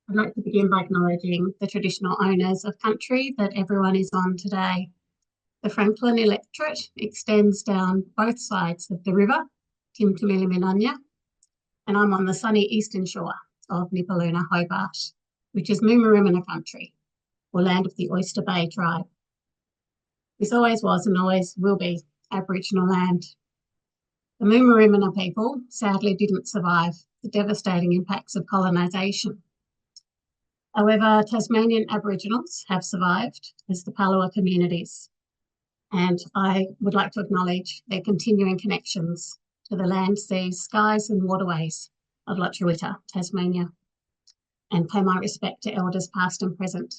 I'd like to begin by acknowledging the traditional owners of country that everyone is on today. The Franklin electorate extends down both sides of the river, Timtamiliminanya, and I'm on the sunny eastern shore of Nipaluna, Hobart, which is Moomarimana country, or land of the Oyster Bay tribe. This always was and always will be Aboriginal land. The Moomarimana people sadly didn't survive the devastating impacts of colonisation. However, Tasmanian Aboriginals have survived as the Paula communities, and I would like to acknowledge their continuing connections to the land, seas, skies and waterways of Lutruwita, Tasmania, and pay my respect to elders past and present.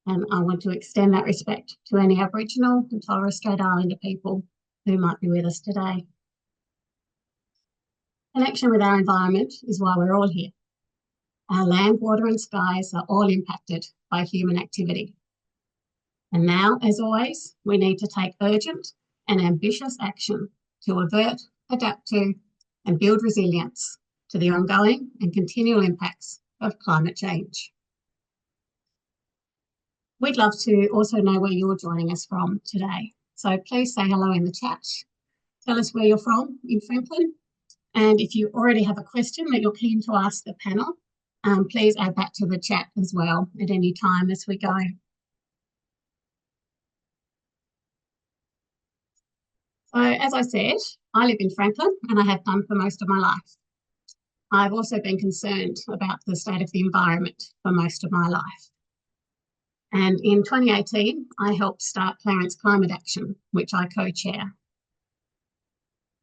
And I want to extend that respect to any Aboriginal and Torres Strait Islander people who might be with us today. Connection with our environment is why we're all here. Our land, water and skies are all impacted by human activity. And now, as always, we need to take urgent and ambitious action to avert, adapt to and build resilience to the ongoing and continual impacts of climate change. We'd love to also know where you're joining us from today. So please say hello in the chat. Tell us where you're from in Franklin. And if you already have a question that you're keen to ask the panel, please add that to the chat as well at any time as we go. So as I said, I live in Franklin and I have done for most of my life. I've also been concerned about the state of the environment for most of my life. And in 2018, I helped start Clarence Climate Action, which I co-chair.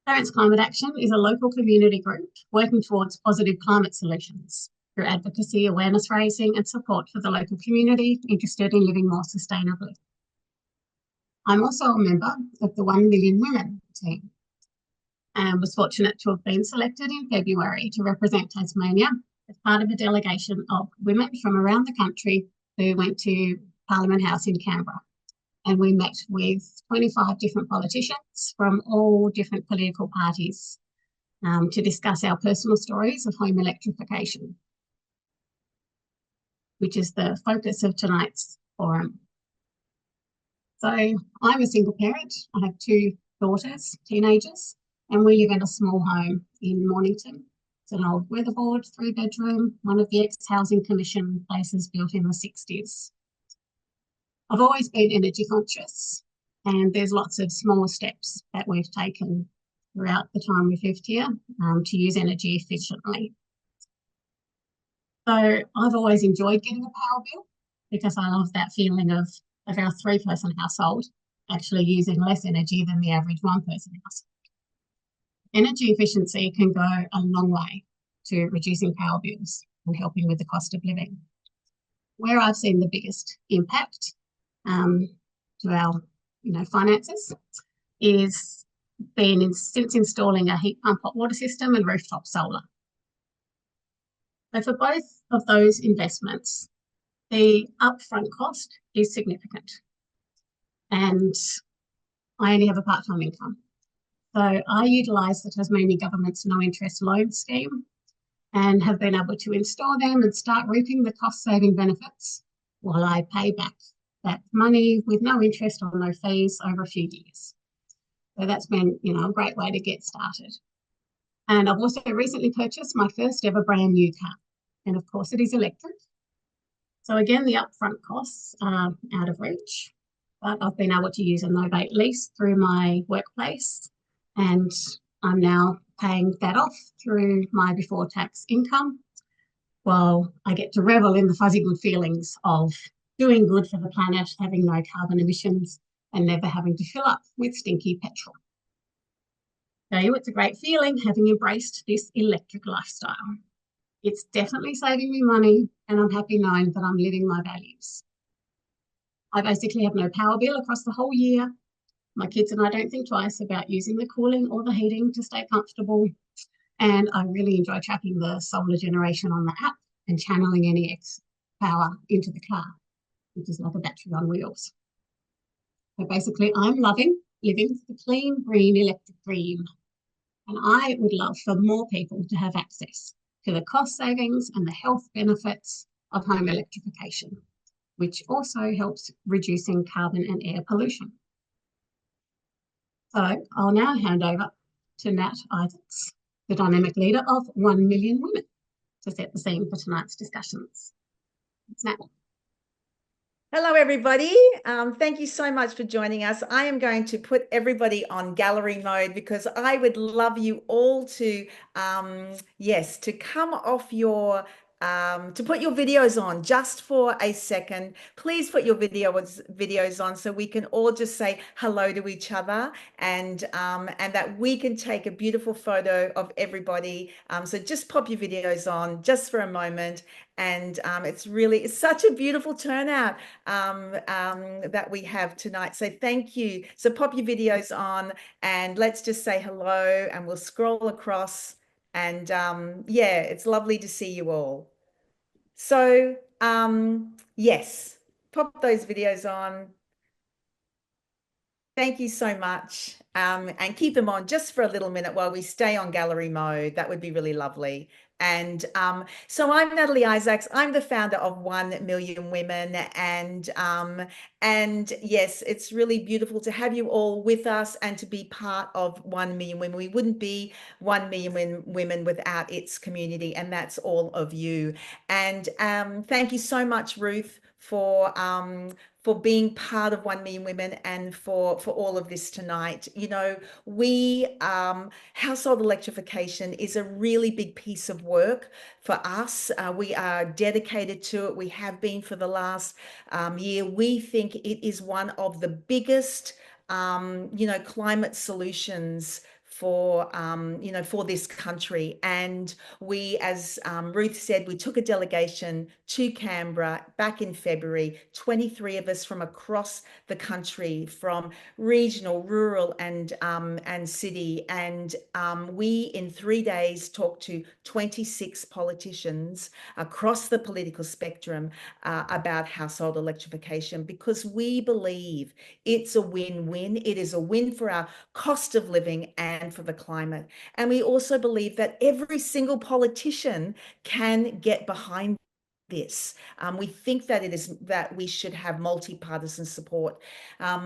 Clarence Climate Action is a local community group working towards positive climate solutions through advocacy, awareness raising and support for the local community interested in living more sustainably. I'm also a member of the 1 Million Women team and was fortunate to have been selected in February to represent Tasmania as part of a delegation of women from around the country who went to Parliament House in Canberra. And we met with 25 different politicians from all different political parties to discuss our personal stories of home electrification, which is the focus of tonight's forum. So I'm a single parent. I have 2 daughters, teenagers, and we live in a small home in Mornington. It's an old weatherboard, 3-bedroom, one of the ex-Housing Commission places built in the 60s. I've always been energy conscious, and there's lots of small steps that we've taken throughout the time we've lived here to use energy efficiently. So I've always enjoyed getting a power bill because I love that feeling of our 3-person household actually using less energy than the average 1-person household. Energy efficiency can go a long way to reducing power bills and helping with the cost of living. Where I've seen the biggest impact to our finances is since installing a heat pump hot water system and rooftop solar. So for both of those investments, the upfront cost is significant, and I only have a part-time income. So I utilise the Tasmanian government's no interest loan scheme and have been able to install them and start reaping the cost-saving benefits while I pay back that money with no interest or no fees over a few years. So that's been, a great way to get started. And I've also recently purchased my first ever brand new car. And of course it is electric. So again, the upfront costs are out of reach, but I've been able to use a no-bate lease through my workplace, and I'm now paying that off through my before tax income, while I get to revel in the fuzzy good feelings of doing good for the planet, having no carbon emissions and never having to fill up with stinky petrol. So it's a great feeling having embraced this electric lifestyle. It's definitely saving me money, and I'm happy knowing that I'm living my values. I basically have no power bill across the whole year. My kids and I don't think twice about using the cooling or the heating to stay comfortable. And I really enjoy tracking the solar generation on the app and channeling any excess power into the car, which is like a battery on wheels. So basically, I'm loving living the clean, green, electric dream. And I would love for more people to have access to the cost savings and the health benefits of home electrification, which also helps reducing carbon and air pollution. So I'll now hand over to Nat Isaacs, the dynamic leader of 1 Million Women, to set the scene for tonight's discussions. Thanks, Nat. Hello, everybody. Thank you so much for joining us. I am going to put everybody on gallery mode because I would love you all to, to come off your to put your videos on just for a second. Please put your videos on so we can all just say hello to each other and that we can take a beautiful photo of everybody. So just pop your videos on just for a moment. And it's such a beautiful turnout that we have tonight. So thank you. So pop your videos on and let's just say hello and we'll scroll across. And it's lovely to see you all. So yes, pop those videos on. Thank you so much. And keep them on just for a little minute while we stay on gallery mode. That would be really lovely. And so I'm Natalie Isaacs. I'm the founder of 1 Million Women. And yes, it's really beautiful to have you all with us and to be part of 1 Million Women. We wouldn't be 1 Million Women without its community, and that's all of you. And thank you so much, Ruth, for being part of 1 Million Women and for all of this tonight. You know, household electrification is a really big piece of work for us. We are dedicated to it. We have been for the last year. We think it is one of the biggest, climate solutions for this country. And we, as Ruth said, we took a delegation to Canberra back in February, 23 of us from across the country, from regional, rural and city. And we, in 3 days, talked to 26 politicians across the political spectrum about household electrification, because we believe it's a win-win. It is a win for our cost of living and for the climate. And we also believe that every single politician can get behind this. We think that we should have multi-partisan support.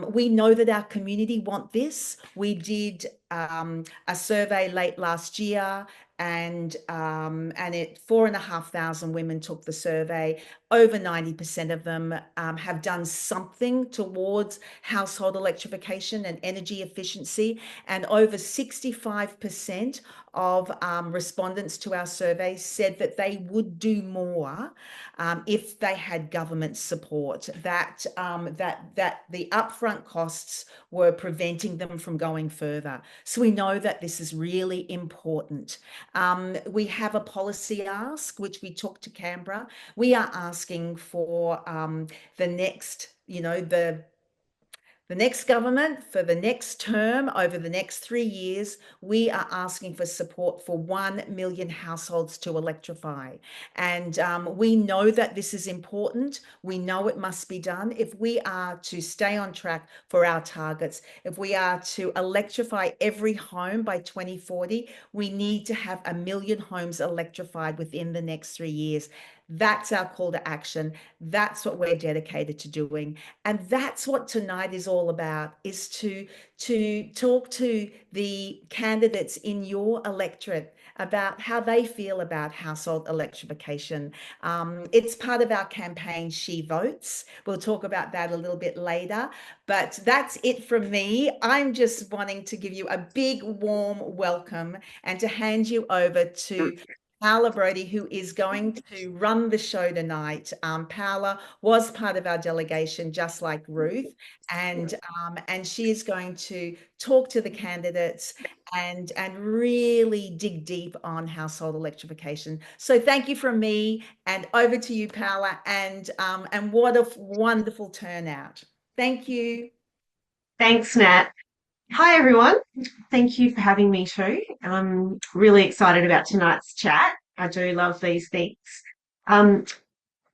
We know that our community want this. We did a survey late last year, and 4,500 women took the survey. Over 90% of them have done something towards household electrification and energy efficiency, and over 65% of respondents to our survey said that they would do more if they had government support, that the upfront costs were preventing them from going further. So we know that this is really important. We have a policy ask, which we took to Canberra. We are asking for the next, the next government for the next term, over the next 3 years, we are asking for support for 1 million households to electrify. And we know that this is important. We know it must be done. If we are to stay on track for our targets, if we are to electrify every home by 2040, we need to have 1 million homes electrified within the next 3 years. That's our call to action. That's what we're dedicated to doing. And that's what tonight is all about, is to talk to the candidates in your electorate about how they feel about household electrification. It's part of our campaign, She Votes. We'll talk about that a little bit later, but that's it from me. I'm just wanting to give you a big, warm welcome and to hand you over to Paula Brodie, who is going to run the show tonight. Paula was part of our delegation, just like Ruth, and she is going to talk to the candidates and really dig deep on household electrification. So thank you from me, and over to you, Paula, and what a wonderful turnout. Thank you. Thanks, Nat. Hi, everyone. Thank you for having me too. I'm really excited about tonight's chat. I do love these things. Um,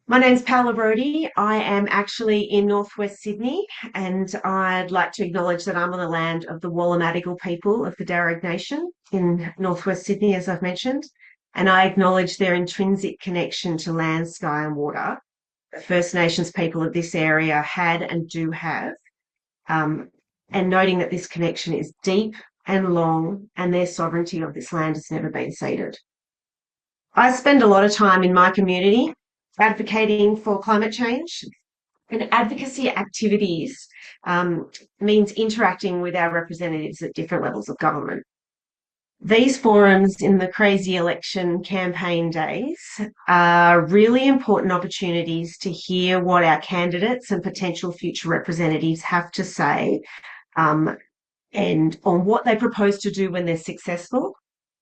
my name's Paula Brodie. I am actually in northwest Sydney, and I'd like to acknowledge that I'm on the land of the Wallamadigal people of the Darug Nation in northwest Sydney, as I've mentioned. and I acknowledge their intrinsic connection to land, sky, and water that First Nations people of this area had and do have, and noting that this connection is deep and long, and their sovereignty of this land has never been ceded. I spend a lot of time in my community advocating for climate change, and advocacy activities means interacting with our representatives at different levels of government. These forums in the crazy election campaign days are really important opportunities to hear what our candidates and potential future representatives have to say, and on what they propose to do when they're successful,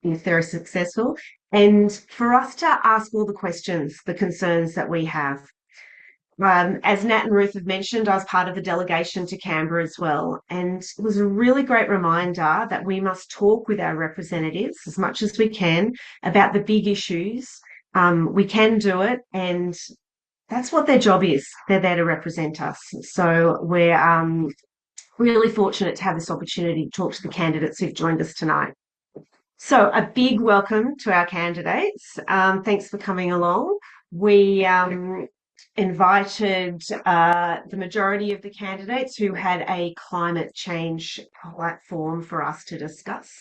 if they're successful, and for us to ask all the questions, the concerns that we have. As Nat and Ruth have mentioned, I was part of the delegation to Canberra as well, and it was a really great reminder that we must talk with our representatives as much as we can about the big issues. We can do it, and that's what their job is. They're there to represent us. So we're really fortunate to have this opportunity to talk to the candidates who've joined us tonight. So a big welcome to our candidates. Thanks for coming along. We invited the majority of the candidates who had a climate change platform for us to discuss.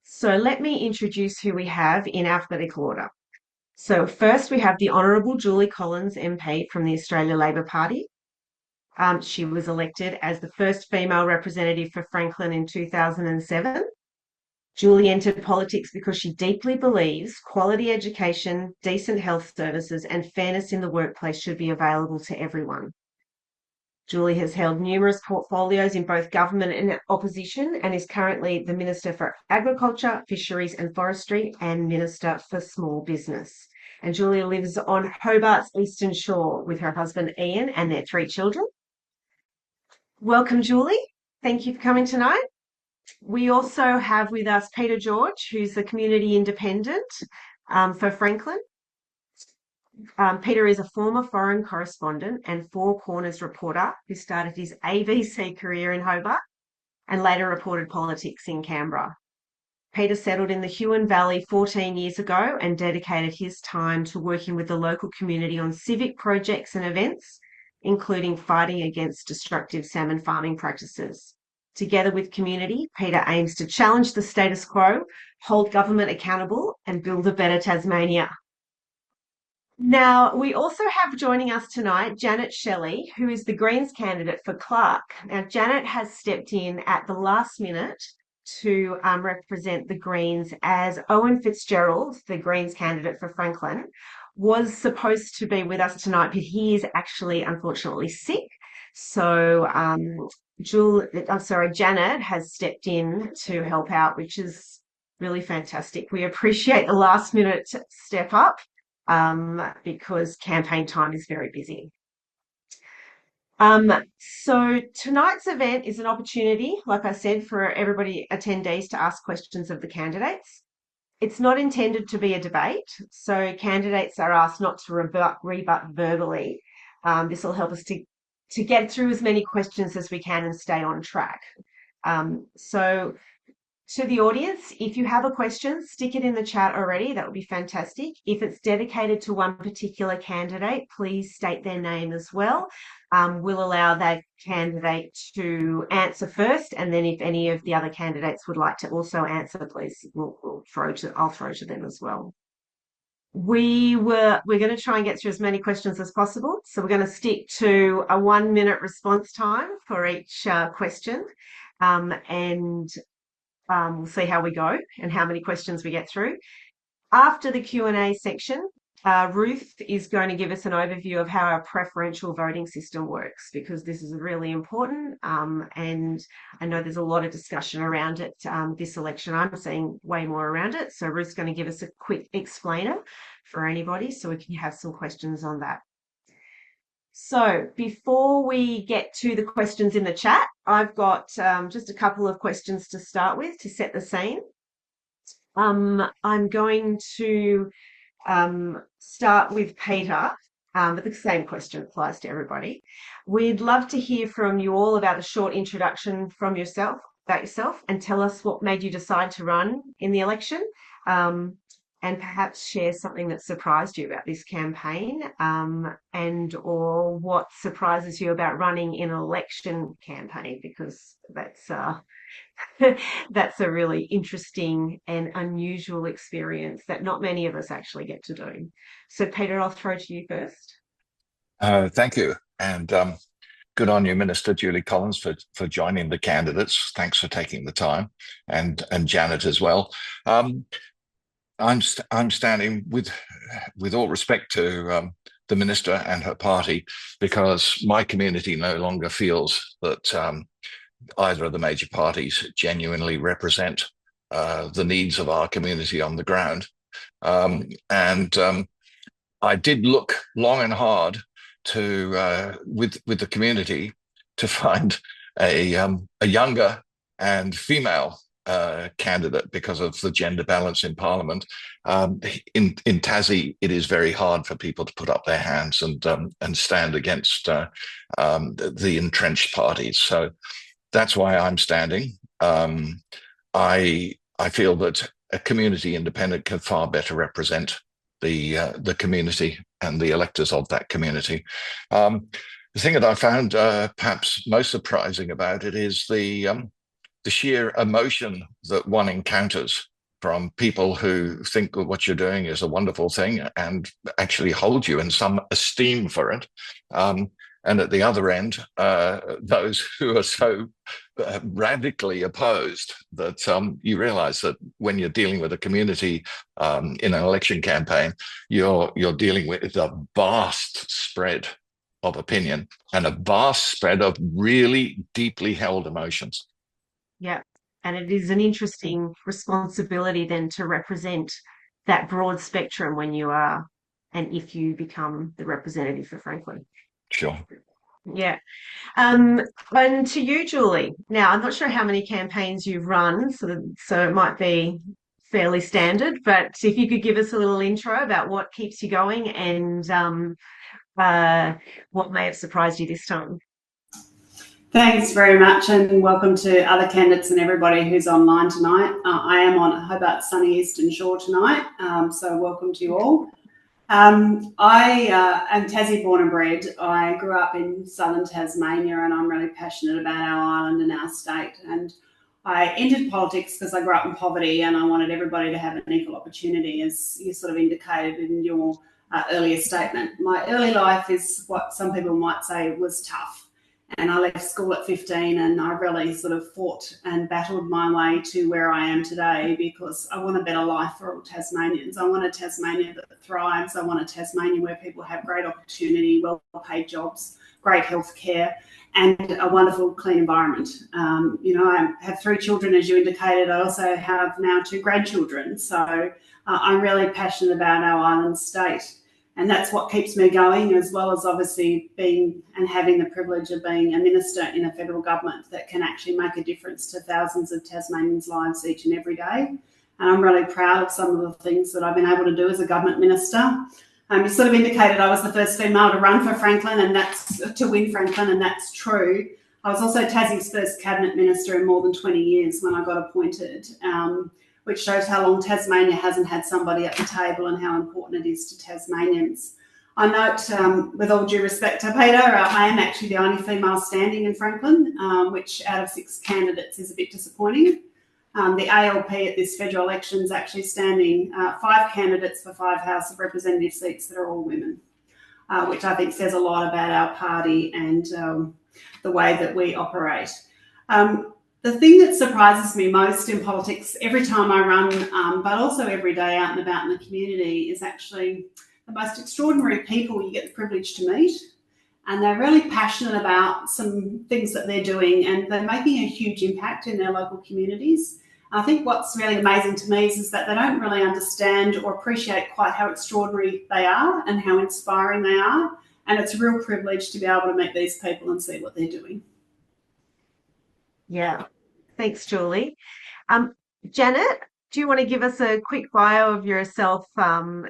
So let me introduce who we have in alphabetical order. So first we have the Honourable Julie Collins MP from the Australia Labor Party. She was elected as the first female representative for Franklin in 2007. Julie entered politics because she deeply believes quality education, decent health services, and fairness in the workplace should be available to everyone. Julie has held numerous portfolios in both government and opposition and is currently the Minister for Agriculture, Fisheries and Forestry and Minister for Small Business. And Julie lives on Hobart's Eastern Shore with her husband Ian and their 3 children. Welcome, Julie. Thank you for coming tonight. We also have with us Peter George, who's the Community Independent for Franklin. Peter is a former foreign correspondent and Four Corners reporter who started his ABC career in Hobart and later reported politics in Canberra. Peter settled in the Huon Valley 14 years ago and dedicated his time to working with the local community on civic projects and events, including fighting against destructive salmon farming practices. Together with community, Peter aims to challenge the status quo, hold government accountable, and build a better Tasmania. Now, we also have joining us tonight Janet Shelley, who is the Greens candidate for Clark. Now, Janet has stepped in at the last minute to represent the Greens, as Owen Fitzgerald, the Greens candidate for Franklin, was supposed to be with us tonight, but he is actually unfortunately sick. So Janet has stepped in to help out, which is really fantastic. We appreciate the last minute step up because campaign time is very busy. So tonight's event is an opportunity, like I said, for everybody attendees to ask questions of the candidates. It's not intended to be a debate, so candidates are asked not to rebut verbally. This will help us to get through as many questions as we can and stay on track. So to the audience, if you have a question, stick it in the chat already. That would be fantastic. If it's dedicated to one particular candidate, please state their name as well. We'll allow that candidate to answer first, and then if any of the other candidates would like to also answer, please, I'll throw to them as well. We're going to try and get through as many questions as possible. So we're going to stick to a 1 minute response time for each question. We'll see how we go and how many questions we get through. After the Q&A section, Ruth is going to give us an overview of how our preferential voting system works, because this is really important, and I know there's a lot of discussion around it this election. I'm seeing way more around it. So Ruth's going to give us a quick explainer for anybody so we can have some questions on that. So before we get to the questions in the chat, I've got just a couple of questions to start with to set the scene. I'm going to start with Peter, but the same question applies to everybody. We'd love to hear from you all about a short introduction from yourself. about yourself and tell us what made you decide to run in the election, and perhaps share something that surprised you about this campaign, and or what surprises you about running in an election campaign, because that's a really interesting and unusual experience that not many of us actually get to do. So, Peter, I'll throw to you first. Thank you. And good on you, Minister Julie Collins, for joining the candidates. Thanks for taking the time, and Janet as well. I'm standing with all respect to the minister and her party, because my community no longer feels that either of the major parties genuinely represent the needs of our community on the ground. I did look long and hard to with the community to find a younger and female candidate, because of the gender balance in Parliament. In Tassie, it is very hard for people to put up their hands and stand against the entrenched parties. So that's why I'm standing. I feel that a community independent can far better represent the community and the electors of that community. The thing that I found perhaps most surprising about it is the sheer emotion that one encounters from people who think that what you're doing is a wonderful thing and actually hold you in some esteem for it. And at the other end, those who are so radically opposed that you realize that when you're dealing with a community in an election campaign, you're dealing with a vast spread of opinion and a vast spread of really deeply held emotions. Yeah, and it is an interesting responsibility then to represent that broad spectrum when you are, and if you become the representative for Franklin. Sure. Yeah. And to you, Julie. Now, I'm not sure how many campaigns you've run, so it might be fairly standard, but if you could give us a little intro about what keeps you going and what may have surprised you this time. Thanks very much, and welcome to other candidates and everybody who's online tonight. I am on Hobart sunny Eastern Shore tonight, so welcome to you all. I am Tassie born and bred. I grew up in southern Tasmania, and I'm really passionate about our island and our state. And I entered politics because I grew up in poverty and I wanted everybody to have an equal opportunity, as you sort of indicated in your earlier statement. My early life is what some people might say was tough. And I left school at 15, and I really sort of fought and battled my way to where I am today, because I want a better life for all Tasmanians. I want a Tasmania that thrives. I want a Tasmania where people have great opportunity, well-paid jobs, great health care, and a wonderful, clean environment. I have 3 children, as you indicated. I also have now 2 grandchildren. So I'm really passionate about our island state. And that's what keeps me going, as well as obviously being and having the privilege of being a minister in a federal government that can actually make a difference to thousands of Tasmanians' lives each and every day. And I'm really proud of some of the things that I've been able to do as a government minister. You sort of indicated I was the first female to run for Franklin, and that's to win Franklin, and that's true. I was also Tassie's first cabinet minister in more than 20 years when I got appointed, which shows how long Tasmania hasn't had somebody at the table and how important it is to Tasmanians. I note, with all due respect to Peter, I am actually the only female standing in Franklin, which out of 6 candidates is a bit disappointing. The ALP at this federal election is actually standing 5 candidates for 5 House of Representative seats that are all women, which I think says a lot about our party and the way that we operate. The thing that surprises me most in politics every time I run, but also every day out and about in the community, is actually the most extraordinary people you get the privilege to meet. And they're really passionate about some things that they're doing, and they're making a huge impact in their local communities. I think what's really amazing to me is that they don't really understand or appreciate quite how extraordinary they are and how inspiring they are. And it's a real privilege to be able to meet these people and see what they're doing. Yeah, thanks, Julie. Janet, do you want to give us a quick bio of yourself,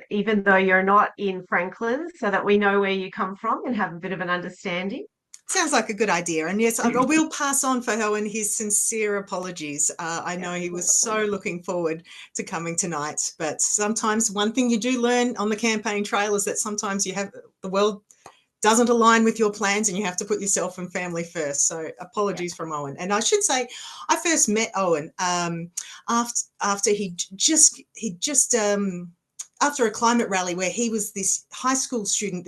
even though you're not in Franklin, so that we know where you come from and have a bit of an understanding? Sounds like a good idea. And yes, I will pass on for Owen his sincere apologies. I know he was so looking forward to coming tonight, but sometimes one thing you do learn on the campaign trail is that sometimes the world doesn't align with your plans and you have to put yourself and family first. So apologies from Owen. And I should say, I first met Owen after he just after a climate rally where he was this high school student,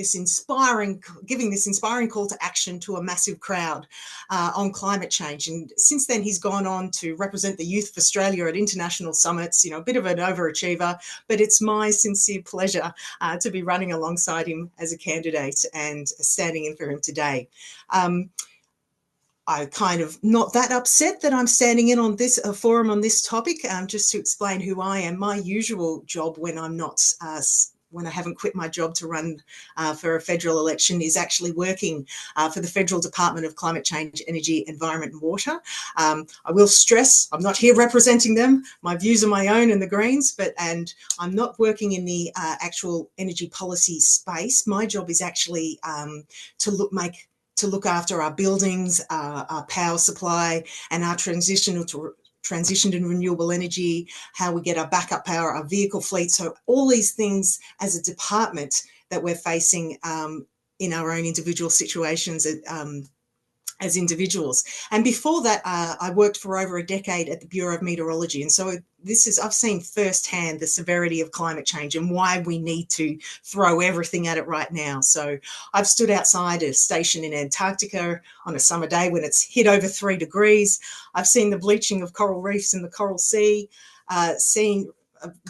giving this inspiring call to action to a massive crowd on climate change. And since then, he's gone on to represent the Youth of Australia at international summits, a bit of an overachiever, but it's my sincere pleasure to be running alongside him as a candidate and standing in for him today. I'm kind of not that upset that I'm standing in on this forum on this topic. Just to explain who I am, my usual job when I'm not, when I haven't quit my job to run for a federal election is actually working for the Federal Department of Climate Change, Energy, Environment and Water. I will stress I'm not here representing them. My views are my own and the Greens, and I'm not working in the actual energy policy space. My job is actually to look after our buildings, our power supply, and our transition to renewable energy, how we get our backup power, our vehicle fleet. So all these things as a department that we're facing in our own individual situations as individuals. And before that, I worked for over a decade at the Bureau of Meteorology. And so I've seen firsthand the severity of climate change and why we need to throw everything at it right now. So I've stood outside a station in Antarctica on a summer day when it's hit over 3 degrees. I've seen the bleaching of coral reefs in the Coral Sea,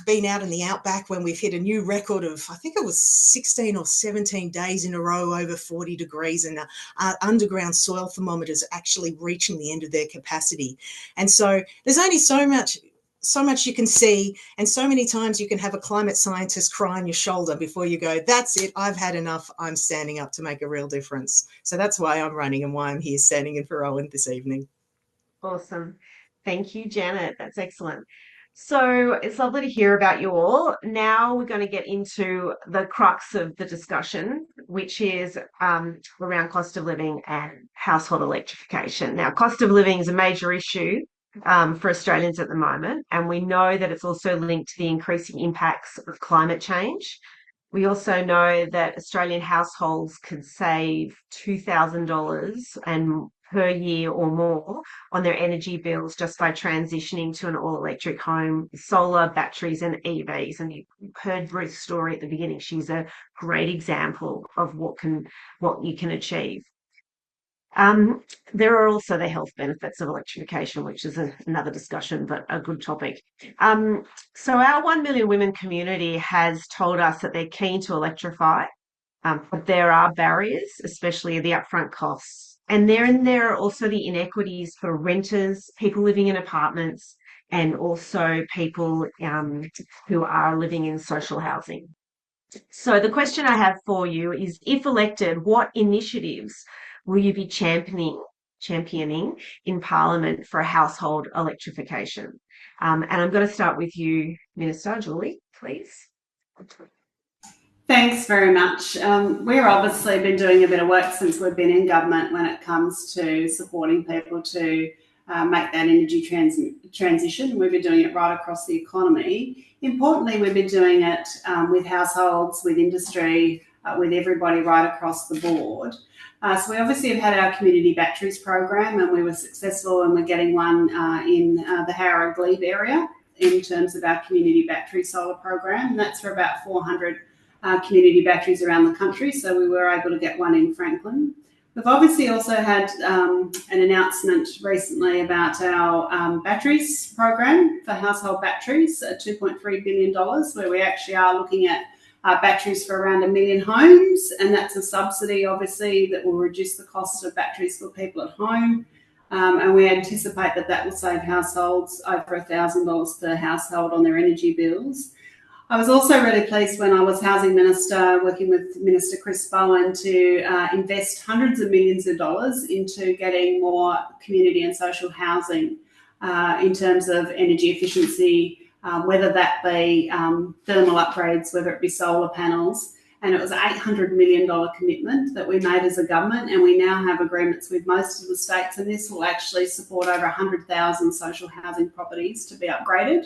been out in the outback when we've hit a new record of, I think it was 16 or 17 days in a row over 40 degrees, and our underground soil thermometers actually reaching the end of their capacity. And so there's only so much you can see, and so many times you can have a climate scientist cry on your shoulder before you go, that's it, I've had enough, I'm standing up to make a real difference. So that's why I'm running and why I'm here standing in for Owen this evening. Awesome. Thank you, Janet. That's excellent. So it's lovely to hear about you all. Now we're going to get into the crux of the discussion, which is around cost of living and household electrification. Now, cost of living is a major issue for Australians at the moment, and we know that it's also linked to the increasing impacts of climate change. We also know that Australian households could save $2,000 and per year or more on their energy bills just by transitioning to an all-electric home, solar, batteries and EVs. And you heard Ruth's story at the beginning. She's a great example of what you can achieve. There are also the health benefits of electrification, which is another discussion, but a good topic. So our 1 Million Women community has told us that they're keen to electrify, but there are barriers, especially the upfront costs. And there are also the inequities for renters, people living in apartments, and also people who are living in social housing. So the question I have for you is, if elected, what initiatives will you be championing in Parliament for household electrification? And I'm going to start with you, Minister Julie, please. Thanks very much. We've obviously been doing a bit of work since we've been in government when it comes to supporting people to make that energy transition. We've been doing it right across the economy. Importantly, we've been doing it with households, with industry, with everybody right across the board. So we obviously have had our community batteries program, and we were successful, and we're getting one in the Harrow-Glebe area in terms of our community battery solar program. And that's for about 400 community batteries around the country. So we were able to get one in Franklin. We've obviously also had an announcement recently about our batteries program for household batteries, $2.3 billion, where we actually are looking at batteries for around 1 million homes. And that's a subsidy, obviously, that will reduce the cost of batteries for people at home. And we anticipate that will save households over $1,000 per household on their energy bills. I was also really pleased when I was Housing Minister, working with Minister Chris Bowen, to invest hundreds of millions of dollars into getting more community and social housing in terms of energy efficiency, whether that be thermal upgrades, whether it be solar panels. and it was an $800 million commitment that we made as a government, and we now have agreements with most of the states, and this will actually support over 100,000 social housing properties to be upgraded.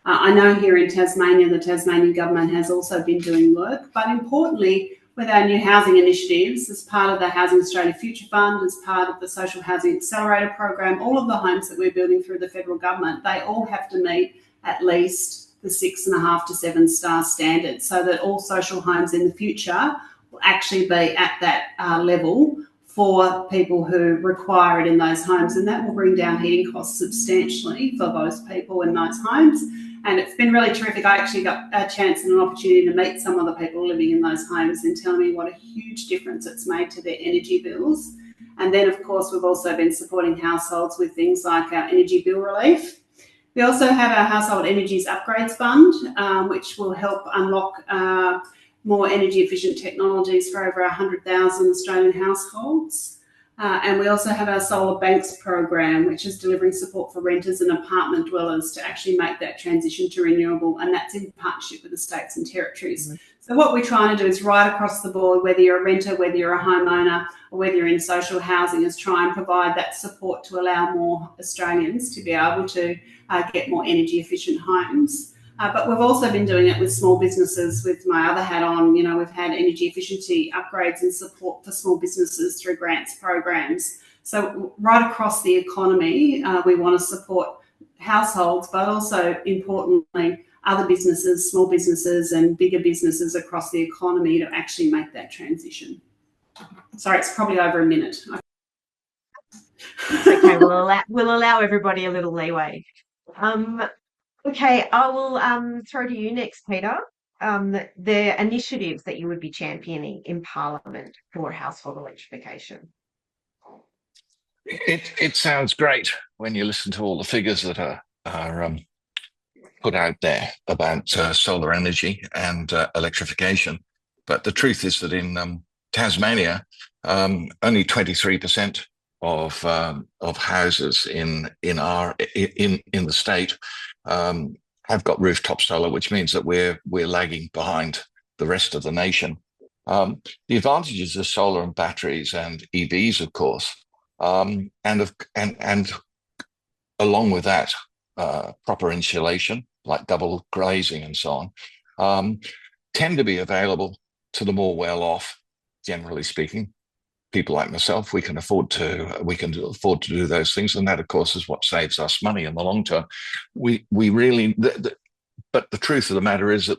I know here in Tasmania, the Tasmanian government has also been doing work, but importantly, with our new housing initiatives, as part of the Housing Australia Future Fund, as part of the Social Housing Accelerator program, all of the homes that we're building through the federal government, they all have to meet at least the 6.5 to 7 star standard, so that all social homes in the future will actually be at that level for people who require it in those homes, and that will bring down heating costs substantially for those people in those homes. And it's been really terrific. I actually got a chance and an opportunity to meet some of the people living in those homes and tell me what a huge difference it's made to their energy bills. And then, of course, we've also been supporting households with things like our energy bill relief. We also have our Household Energies Upgrades Fund, which will help unlock more energy efficient technologies for over 100,000 Australian households. And we also have our Solar Banks program, which is delivering support for renters and apartment dwellers to actually make that transition to renewable, and that's in partnership with the states and territories. Mm-hmm. So what we're trying to do is right across the board, whether you're a renter, whether you're a homeowner, or whether you're in social housing, is try and provide that support to allow more Australians to be able to get more energy efficient homes. But we've also been doing it with small businesses. With my other hat on, you know, we've had energy efficiency upgrades and support for small businesses through grants programs. So right across the economy, we want to support households, but also importantly, other businesses, small businesses and bigger businesses across the economy to actually make that transition. Sorry, it's probably over a minute. It's okay, we'll allow everybody a little leeway. Okay, I will throw to you next, Peter. The initiatives that you would be championing in Parliament for household electrification. It sounds great when you listen to all the figures that are put out there about solar energy and electrification. But the truth is that in Tasmania, only 23% of houses in the state have got rooftop solar, which means that we're lagging behind the rest of the nation. The advantages of solar and batteries and EVs, of course, and along with that, proper insulation like double glazing and so on, tend to be available to the more well-off, generally speaking. People like myself, we can afford to do those things, and that, of course, is what saves us money in the long term. We really, but the truth of the matter is that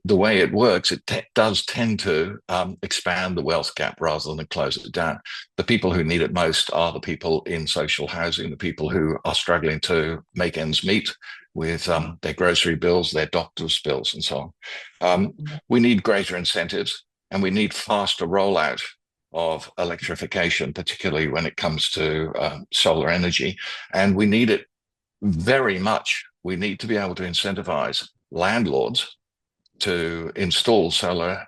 the way it works, it does tend to expand the wealth gap rather than close it down. The people who need it most are the people in social housing, the people who are struggling to make ends meet with their grocery bills, their doctor's bills, and so on. We need greater incentives, and we need faster rollout of electrification, particularly when it comes to solar energy. And we need it very much. We need to be able to incentivize landlords to install solar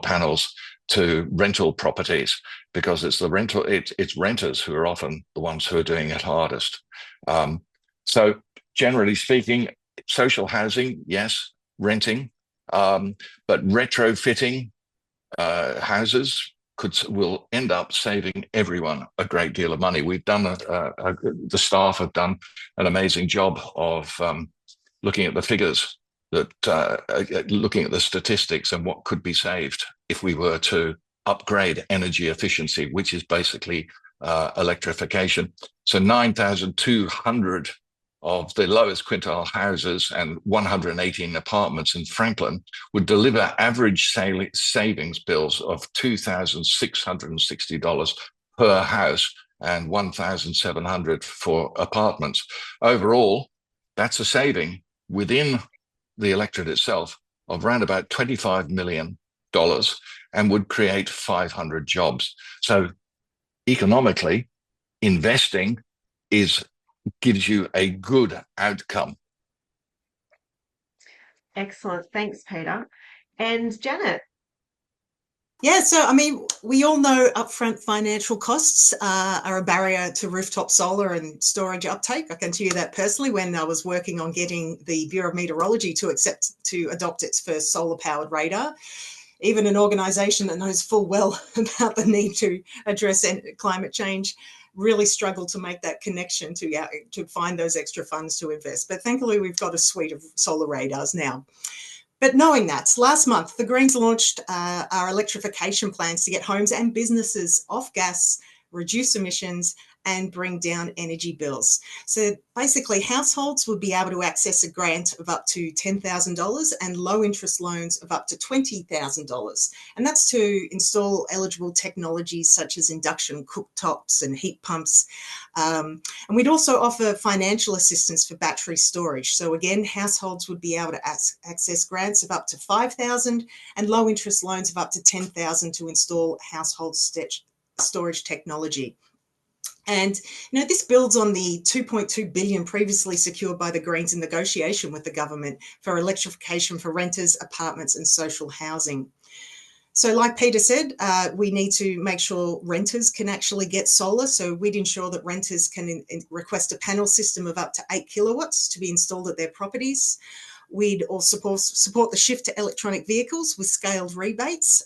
panels to rental properties, because it's renters who are often the ones who are doing it hardest. So generally speaking, social housing, yes, renting, but retrofitting houses will end up saving everyone a great deal of money. We've done the staff have done an amazing job of looking at the figures, looking at the statistics and what could be saved if we were to upgrade energy efficiency, which is basically electrification. So 9,200 of the lowest quintile houses and 118 apartments in Franklin would deliver average savings bills of $2,660 per house and $1,700 for apartments. Overall, that's a saving within the electorate itself of around about $25 million and would create 500 jobs. So economically, investing gives you a good outcome. Excellent. Thanks, Peter. And Janet? Yeah, so I mean, we all know upfront financial costs are a barrier to rooftop solar and storage uptake. I can tell you that personally when I was working on getting the Bureau of Meteorology to adopt its first solar-powered radar. Even an organisation that knows full well about the need to address climate change really struggled to make that connection to find those extra funds to invest. But thankfully, we've got a suite of solar radars now. But knowing that, last month, the Greens launched our electrification plans to get homes and businesses off gas, reduce emissions, and bring down energy bills. So basically, households would be able to access a grant of up to $10,000 and low interest loans of up to $20,000. And that's to install eligible technologies such as induction cooktops and heat pumps. And we'd also offer financial assistance for battery storage. So again, households would be able to access grants of up to $5,000 and low interest loans of up to $10,000 to install household storage technology. And this builds on the $2.2 billion previously secured by the Greens in negotiation with the government for electrification for renters, apartments and social housing. So like Peter said, we need to make sure renters can actually get solar. So we'd ensure that renters can request a panel system of up to 8 kilowatts to be installed at their properties. We'd also support the shift to electronic vehicles with scaled rebates.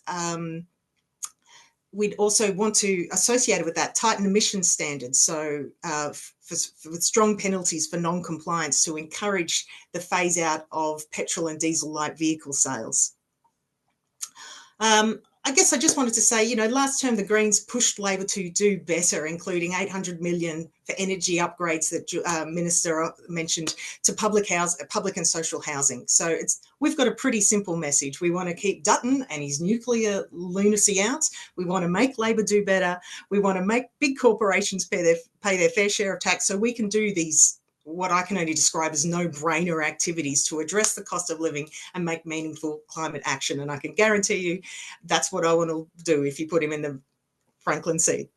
We'd also want to, associated with that, tighten emissions standards. So with strong penalties for non-compliance to encourage the phase out of petrol and diesel light vehicle sales. I guess I just wanted to say, last term the Greens pushed Labor to do better, including $800 million for energy upgrades that Minister mentioned to public and social housing. So we've got a pretty simple message. We want to keep Dutton and his nuclear lunacy out. We want to make Labor do better. We want to make big corporations pay their fair share of tax so we can do these, what I can only describe as no-brainer activities to address the cost of living and make meaningful climate action. And I can guarantee you that's what Owen will do if you put him in the Franklin seat.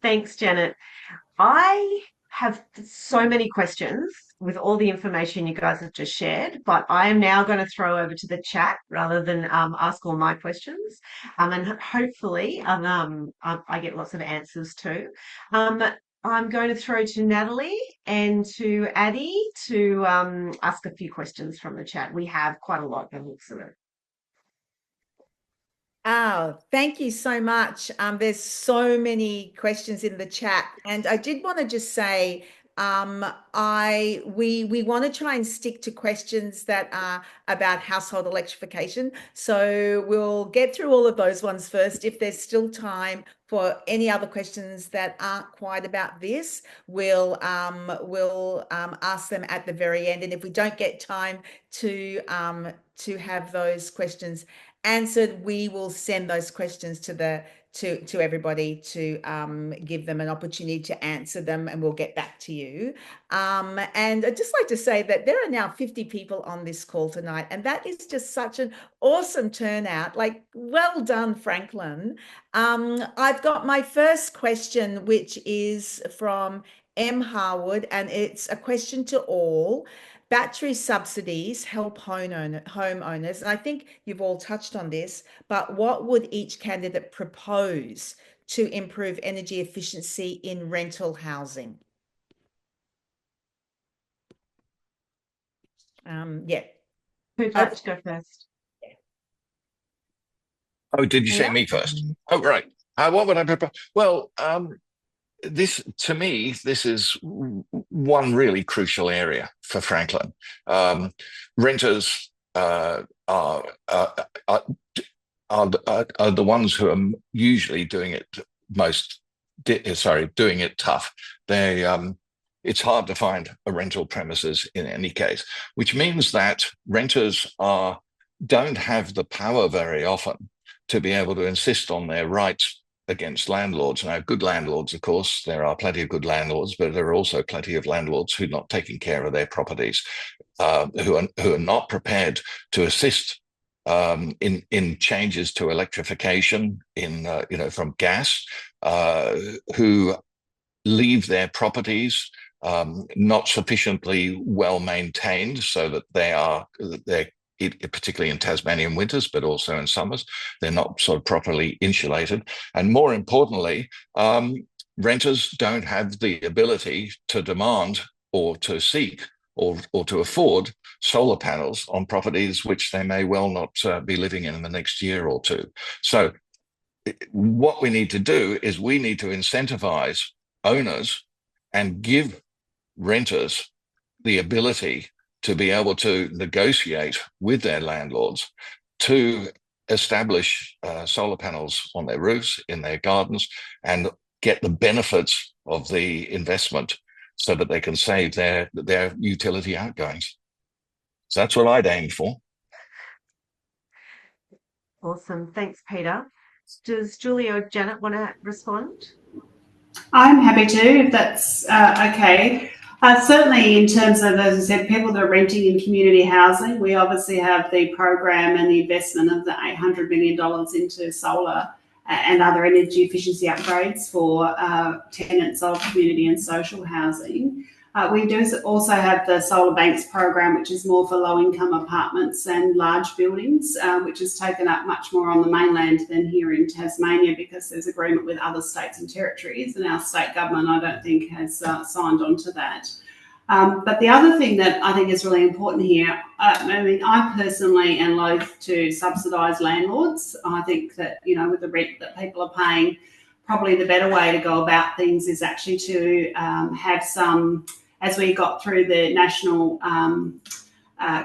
Thanks, Janet. I have so many questions with all the information you guys have just shared, but I am now going to throw over to the chat rather than ask all my questions. And hopefully I get lots of answers too. I'm going to throw to Natalie and to Addie to ask a few questions from the chat. We have quite a lot of looks at it. Oh, thank you so much. There's so many questions in the chat, and I did want to just say we want to try and stick to questions that are about household electrification. So we'll get through all of those ones first. If there's still time for any other questions that aren't quite about this, we'll ask them at the very end. And if we don't get time to have those questions answered, we will send those questions to everybody to give them an opportunity to answer them, and we'll get back to you. And I'd just like to say that there are now 50 people on this call tonight, and that is just such an awesome turnout. Like, well done, Franklin. I've got my first question, which is from M. Harwood, and it's a question to all. Battery subsidies help homeowners, and I think you've all touched on this, but what would each candidate propose to improve energy efficiency in rental housing? Yeah. Who'd like to go first? Oh, did you say me first? Oh, right. What would I propose? Well, this, to me, this is one really crucial area for Franklin. Renters are the ones who are usually doing it doing it tough. It's hard to find a rental premises in any case, which means that renters don't have the power very often to be able to insist on their rights against landlords. Now, good landlords, of course, there are plenty of good landlords, but there are also plenty of landlords who are not taking care of their properties, who are not prepared to assist in changes to electrification from gas, who leave their properties not sufficiently well maintained so that they're particularly in Tasmanian winters, but also in summers. They're not sort of properly insulated. And more importantly, renters don't have the ability to demand or to seek or to afford solar panels on properties which they may well not be living in the next year or two. So what we need to do is we need to incentivize owners and give renters the ability to be able to negotiate with their landlords to establish solar panels on their roofs, in their gardens, and get the benefits of the investment so that they can save their utility outgoings. So that's what I'd aim for. Awesome. Thanks, Peter. Does Julie or Janet want to respond? I'm happy to, if that's okay. Certainly in terms of, as I said, people that are renting in community housing, we obviously have the program and the investment of the $800 million into solar and other energy efficiency upgrades for tenants of community and social housing. We do also have the Solar Banks program, which is more for low-income apartments and large buildings, which is taken up much more on the mainland than here in Tasmania because there's agreement with other states and territories, and our state government, I don't think, has signed on to that. But the other thing that I think is really important here, I personally am loath to subsidise landlords. I think that, with the rent that people are paying, probably the better way to go about things is actually to have some, as we got through the national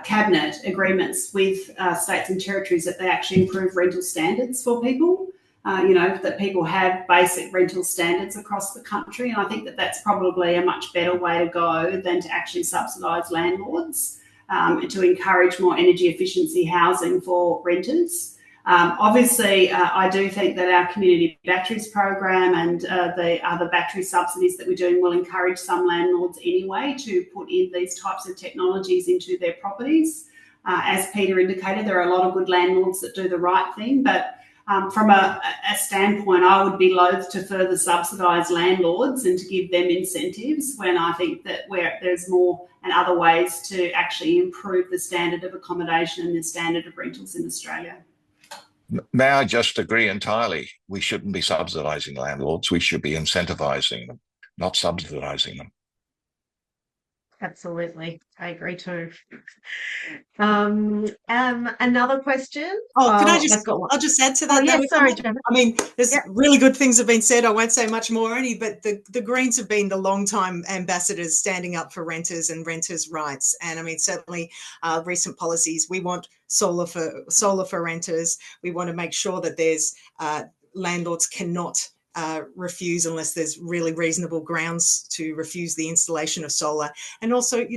cabinet agreements with states and territories, that they actually improve rental standards for people, that people have basic rental standards across the country. And I think that that's probably a much better way to go than to actually subsidise landlords and to encourage more energy efficiency housing for renters. Obviously, I do think that our community batteries program and the other battery subsidies that we're doing will encourage some landlords anyway to put in these types of technologies into their properties. As Peter indicated, there are a lot of good landlords that do the right thing, but from a standpoint, I would be loath to further subsidise landlords and to give them incentives when I think that there's more and other ways to actually improve the standard of accommodation and the standard of rentals in Australia. May I just agree entirely? We shouldn't be subsidising landlords. We should be incentivising them, not subsidising them. Absolutely. I agree too. Another question. I'll just add to that. Oh, yes, sorry, Janet. I mean, there's really good things have been said. I won't say much more, but the Greens have been the long-time ambassadors standing up for renters and renters' rights. And I mean, certainly recent policies, we want solar for renters. We want to make sure that there's landlords cannot refuse unless there's really reasonable grounds to refuse the installation of solar. And also,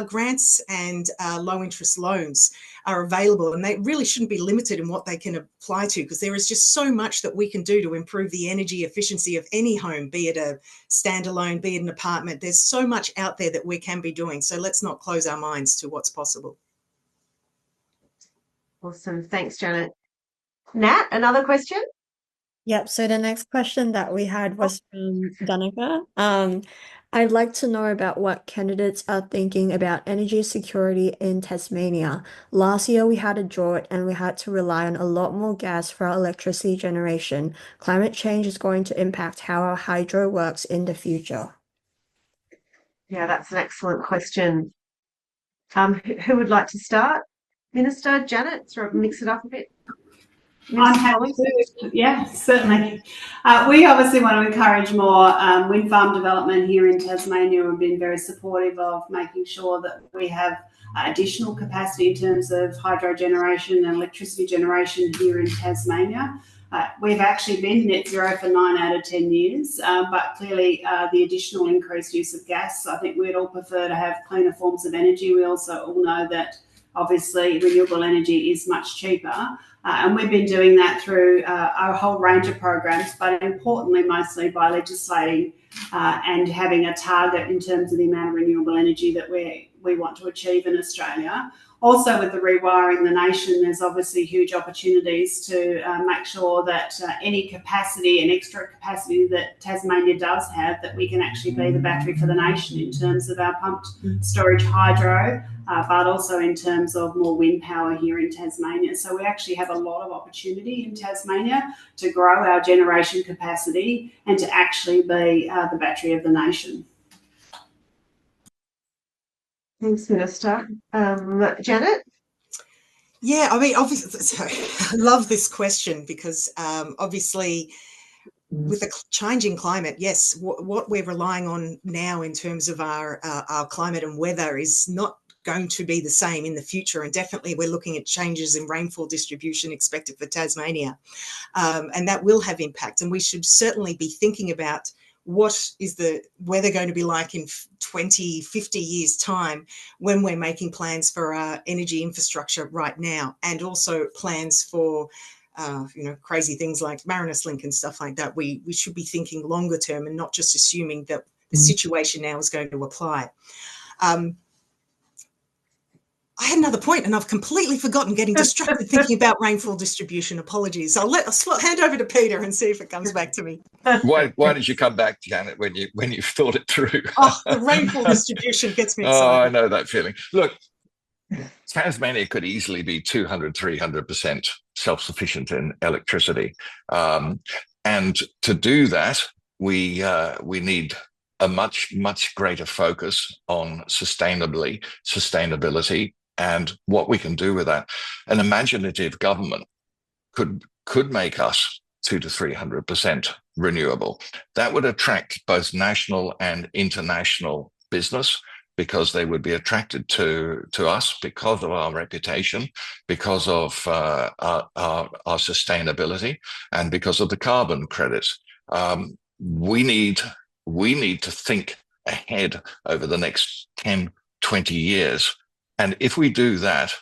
grants and low interest loans are available, and they really shouldn't be limited in what they can apply to, because there is just so much that we can do to improve the energy efficiency of any home, be it a standalone, be it an apartment. There's so much out there that we can be doing. So let's not close our minds to what's possible. Awesome. Thanks, Janet. Nat, another question? Yep. So the next question that we had was from Danica. I'd like to know about what candidates are thinking about energy security in Tasmania. Last year we had a drought and we had to rely on a lot more gas for our electricity generation. Climate change is going to impact how our hydro works in the future. Yeah, that's an excellent question. Who would like to start? Minister, Janet, mix it up a bit. I'm happy to. Yeah, certainly. We obviously want to encourage more wind farm development here in Tasmania. We've been very supportive of making sure that we have additional capacity in terms of hydro generation and electricity generation here in Tasmania. We've actually been net zero for 9 out of 10 years, but clearly the additional increased use of gas, I think we'd all prefer to have cleaner forms of energy. We also all know that obviously renewable energy is much cheaper. And we've been doing that through a whole range of programs, but importantly, mostly by legislating and having a target in terms of the amount of renewable energy that we want to achieve in Australia. Also, with the rewiring the nation, there's obviously huge opportunities to make sure that any capacity and extra capacity that Tasmania does have, that we can actually be the battery for the nation in terms of our pumped storage hydro, but also in terms of more wind power here in Tasmania. So we actually have a lot of opportunity in Tasmania to grow our generation capacity and to actually be the battery of the nation. Thanks, Minister. Janet? Yeah, I mean, obviously, sorry, I love this question because obviously with the changing climate, yes, what we're relying on now in terms of our climate and weather is not going to be the same in the future, and definitely we're looking at changes in rainfall distribution expected for Tasmania, and that will have impact, and we should certainly be thinking about what is the weather going to be like in 20, 50 years' time when we're making plans for our energy infrastructure right now, and also plans for crazy things like Marinus Link and stuff like that. We should be thinking longer term and not just assuming that the situation now is going to apply. I had another point and I've completely forgotten, getting distracted thinking about rainfall distribution. Apologies. I'll hand over to Peter and see if it comes back to me. Why did you come back, Janet, when you've thought it through? Oh, the rainfall distribution gets me excited. Oh, I know that feeling. Look, Tasmania could easily be 200, 300% self-sufficient in electricity. And to do that, we need a much, much greater focus on sustainability and what we can do with that. An imaginative government could make us 200 to 300% renewable. That would attract both national and international business, because they would be attracted to us because of our reputation, because of our sustainability, and because of the carbon credits. We need to think ahead over the next 10, 20 years. And if we do that,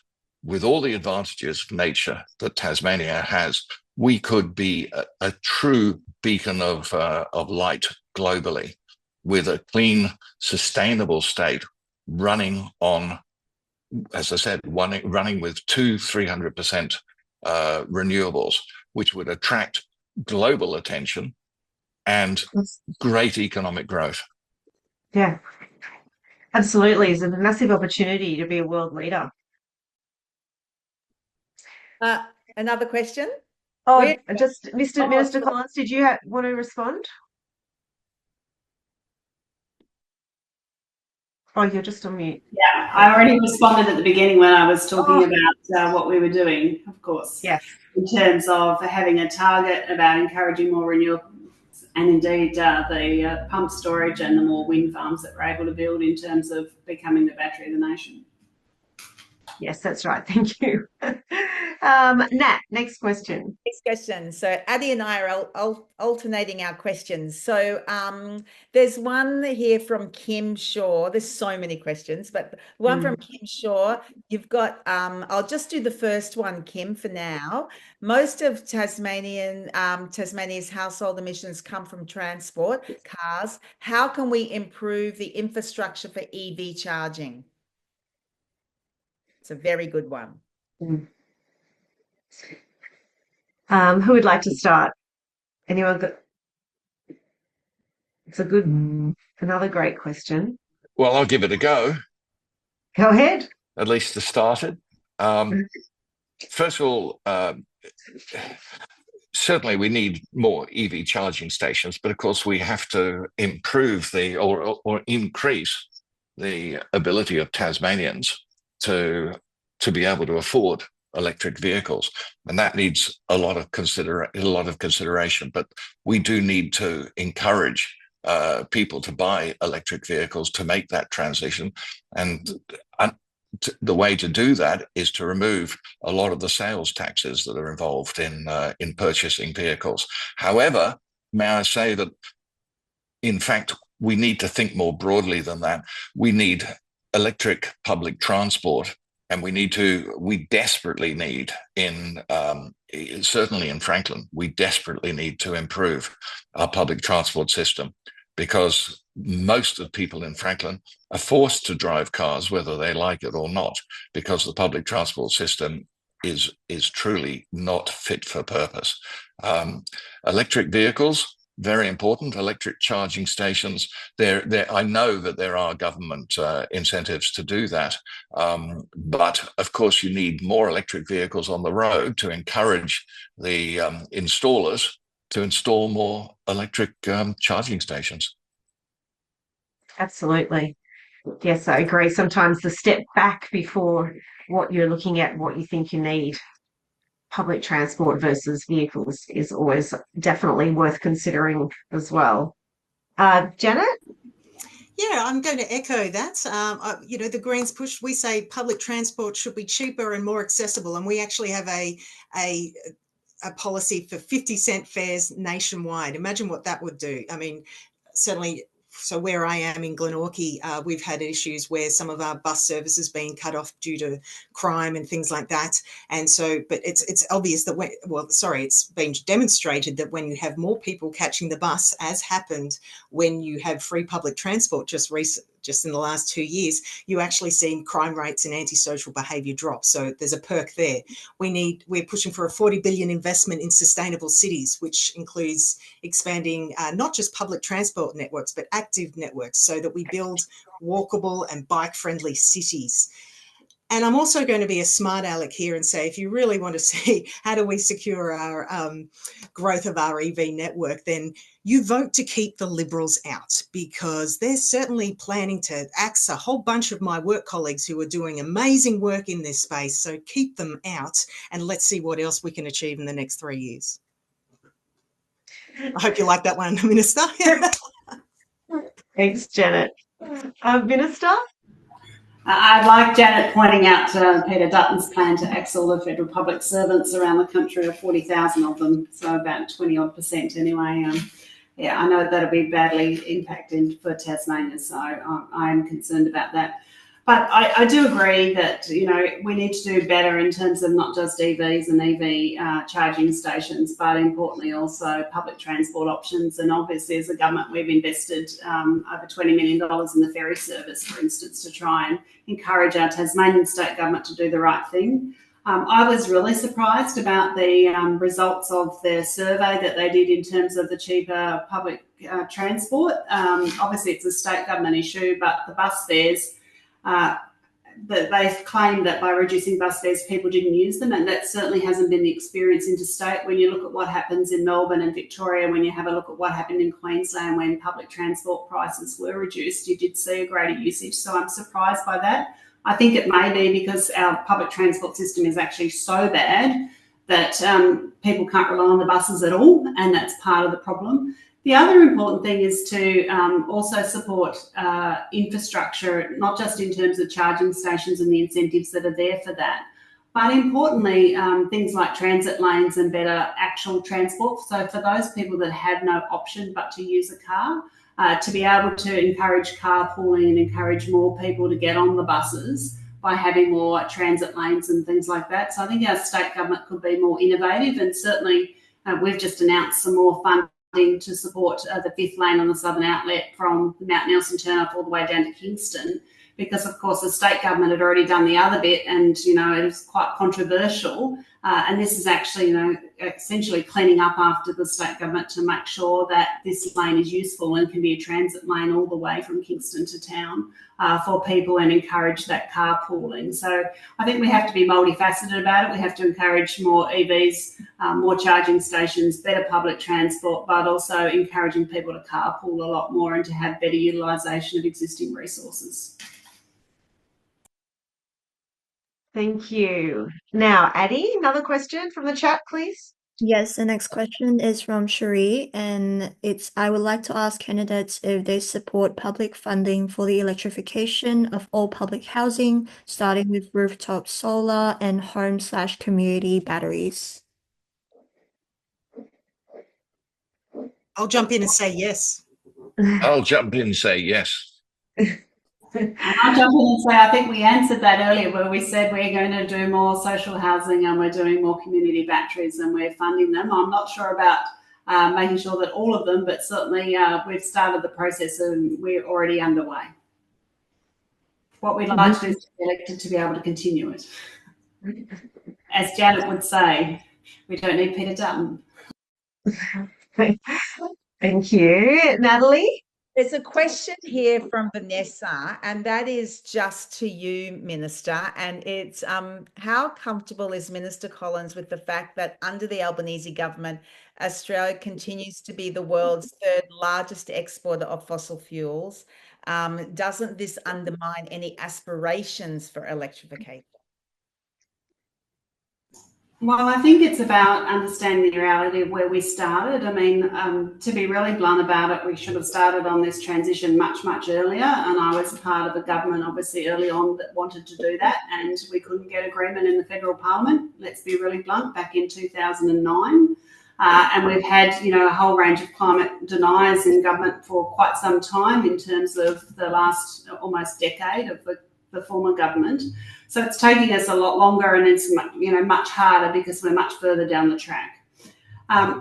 with all the advantages of nature that Tasmania has, we could be a true beacon of light globally, with a clean, sustainable state running on, as I said, running with 200-300% renewables, which would attract global attention and great economic growth. Yeah, absolutely. It's a massive opportunity to be a world leader. Another question? Oh, just Minister Collins, did you want to respond? Oh, you're just on mute. Yeah, I already responded at the beginning when I was talking about what we were doing, of course. Yes. In terms of having a target about encouraging more renewables, and indeed the pump storage and the more wind farms that we're able to build in terms of becoming the battery of the nation. Yes, that's right. Thank you. Nat, next question. Next question. So Addie and I are alternating our questions. So there's one here from Kim Shaw. There's so many questions, but one from Kim Shaw. You've got, I'll just do the first one, Kim, for now. Most of Tasmania's household emissions come from transport, cars. How can we improve the infrastructure for EV charging? It's a very good one. Who would like to start? Anyone got? It's another great question. Well, I'll give it a go. Go ahead. At least to start it. First of all, certainly we need more EV charging stations, but of course we have to improve or increase the ability of Tasmanians to be able to afford electric vehicles, and that needs a lot of consideration. But we do need to encourage people to buy electric vehicles to make that transition, and the way to do that is to remove a lot of the sales taxes that are involved in purchasing vehicles. However, may I say that, in fact, we need to think more broadly than that. We need electric public transport, and we desperately need certainly in Franklin, we desperately need to improve our public transport system. because most of the people in Franklin are forced to drive cars, whether they like it or not, because the public transport system is truly not fit for purpose. Electric vehicles, very important. Electric charging stations. I know that there are government incentives to do that, but of course you need more electric vehicles on the road to encourage the installers to install more electric charging stations. Absolutely. Yes, I agree. Sometimes the step back before what you're looking at, what you think you need, public transport versus vehicles, is always definitely worth considering as well. Janet? Yeah, I'm going to echo that. You know, the Greens push, we say public transport should be cheaper and more accessible. And we actually have a policy for 50-cent fares nationwide. Imagine what that would do. I mean, certainly, so where I am in Glenorchy, we've had issues where some of our bus services being cut off due to crime and things like that. And so, but it's obvious that it's been demonstrated that when you have more people catching the bus, as happened when you have free public transport just in the last 2 years, you actually see crime rates and antisocial behaviour drop. So there's a perk there. We're pushing for a 40 billion investment in sustainable cities, which includes expanding not just public transport networks, but active networks, so that we build walkable and bike-friendly cities. And I'm also going to be a smart aleck here and say, if you really want to see how do we secure our growth of our EV network, then you vote to keep the Liberals out, because they're certainly planning to axe a whole bunch of my work colleagues who are doing amazing work in this space. So keep them out and let's see what else we can achieve in the next 3 years. I hope you like that one, Minister. Thanks, Janet. Minister? I'd like Janet pointing out Peter Dutton's plan to axe all the federal public servants around the country, or 40,000 of them, so about 20% anyway. Yeah, I know that'll be badly impacted for Tasmania, so I'm concerned about that. But I do agree that, you know, we need to do better in terms of not just EVs and EV charging stations, but importantly also public transport options. And obviously as a government, we've invested over $20 million in the ferry service, for instance, to try and encourage our Tasmanian state government to do the right thing. I was really surprised about the results of their survey that they did in terms of the cheaper public transport. Obviously it's a state government issue, but the bus fares, that they claimed that by reducing bus fares, people didn't use them, and that certainly hasn't been the experience interstate. When you look at what happens in Melbourne and Victoria, when you have a look at what happened in Queensland when public transport prices were reduced, you did see a greater usage. So I'm surprised by that. I think it may be because our public transport system is actually so bad that people can't rely on the buses at all, and that's part of the problem. The other important thing is to also support infrastructure, not just in terms of charging stations and the incentives that are there for that, but importantly, things like transit lanes and better actual transport. So for those people that have no option but to use a car, to be able to encourage carpooling and encourage more people to get on the buses by having more transit lanes and things like that. So I think our state government could be more innovative, and certainly we've just announced some more funding to support the 5th lane on the southern outlet from Mount Nelson turnoff all the way down to Kingston, because of course the state government had already done the other bit, and you know it was quite controversial, and this is actually, you know, essentially cleaning up after the state government to make sure that this lane is useful and can be a transit lane all the way from Kingston to town for people, and encourage that carpooling. So I think we have to be multifaceted about it. We have to encourage more EVs, more charging stations, better public transport, but also encouraging people to carpool a lot more and to have better utilisation of existing resources. Thank you. Now, Addie, another question from the chat, please. Yes, the next question is from Cherie, and it's, I would like to ask candidates if they support public funding for the electrification of all public housing, starting with rooftop solar and home/community batteries. I'll jump in and say yes. I'll jump in and say yes. I'll jump in and say I think we answered that earlier, where we said we're going to do more social housing and we're doing more community batteries and we're funding them. I'm not sure about making sure that all of them, but certainly we've started the process and we're already underway. What we'd like to do is to be elected to be able to continue it. As Janet would say, we don't need Peter Dutton. Thank you. Natalie? There's a question here from Vanessa, and that is just to you, Minister, and it's how comfortable is Minister Collins with the fact that under the Albanese government, Australia continues to be the world's third largest exporter of fossil fuels? Doesn't this undermine any aspirations for electrification? Well, I think it's about understanding the reality of where we started. I mean, to be really blunt about it, we should have started on this transition much, much earlier. And I was part of a government, obviously, early on that wanted to do that. And we couldn't get agreement in the federal parliament, let's be really blunt, back in 2009. And we've had, you know, a whole range of climate deniers in government for quite some time in terms of the last almost decade of the former government. So it's taking us a lot longer, and it's, you know, much harder because we're much further down the track.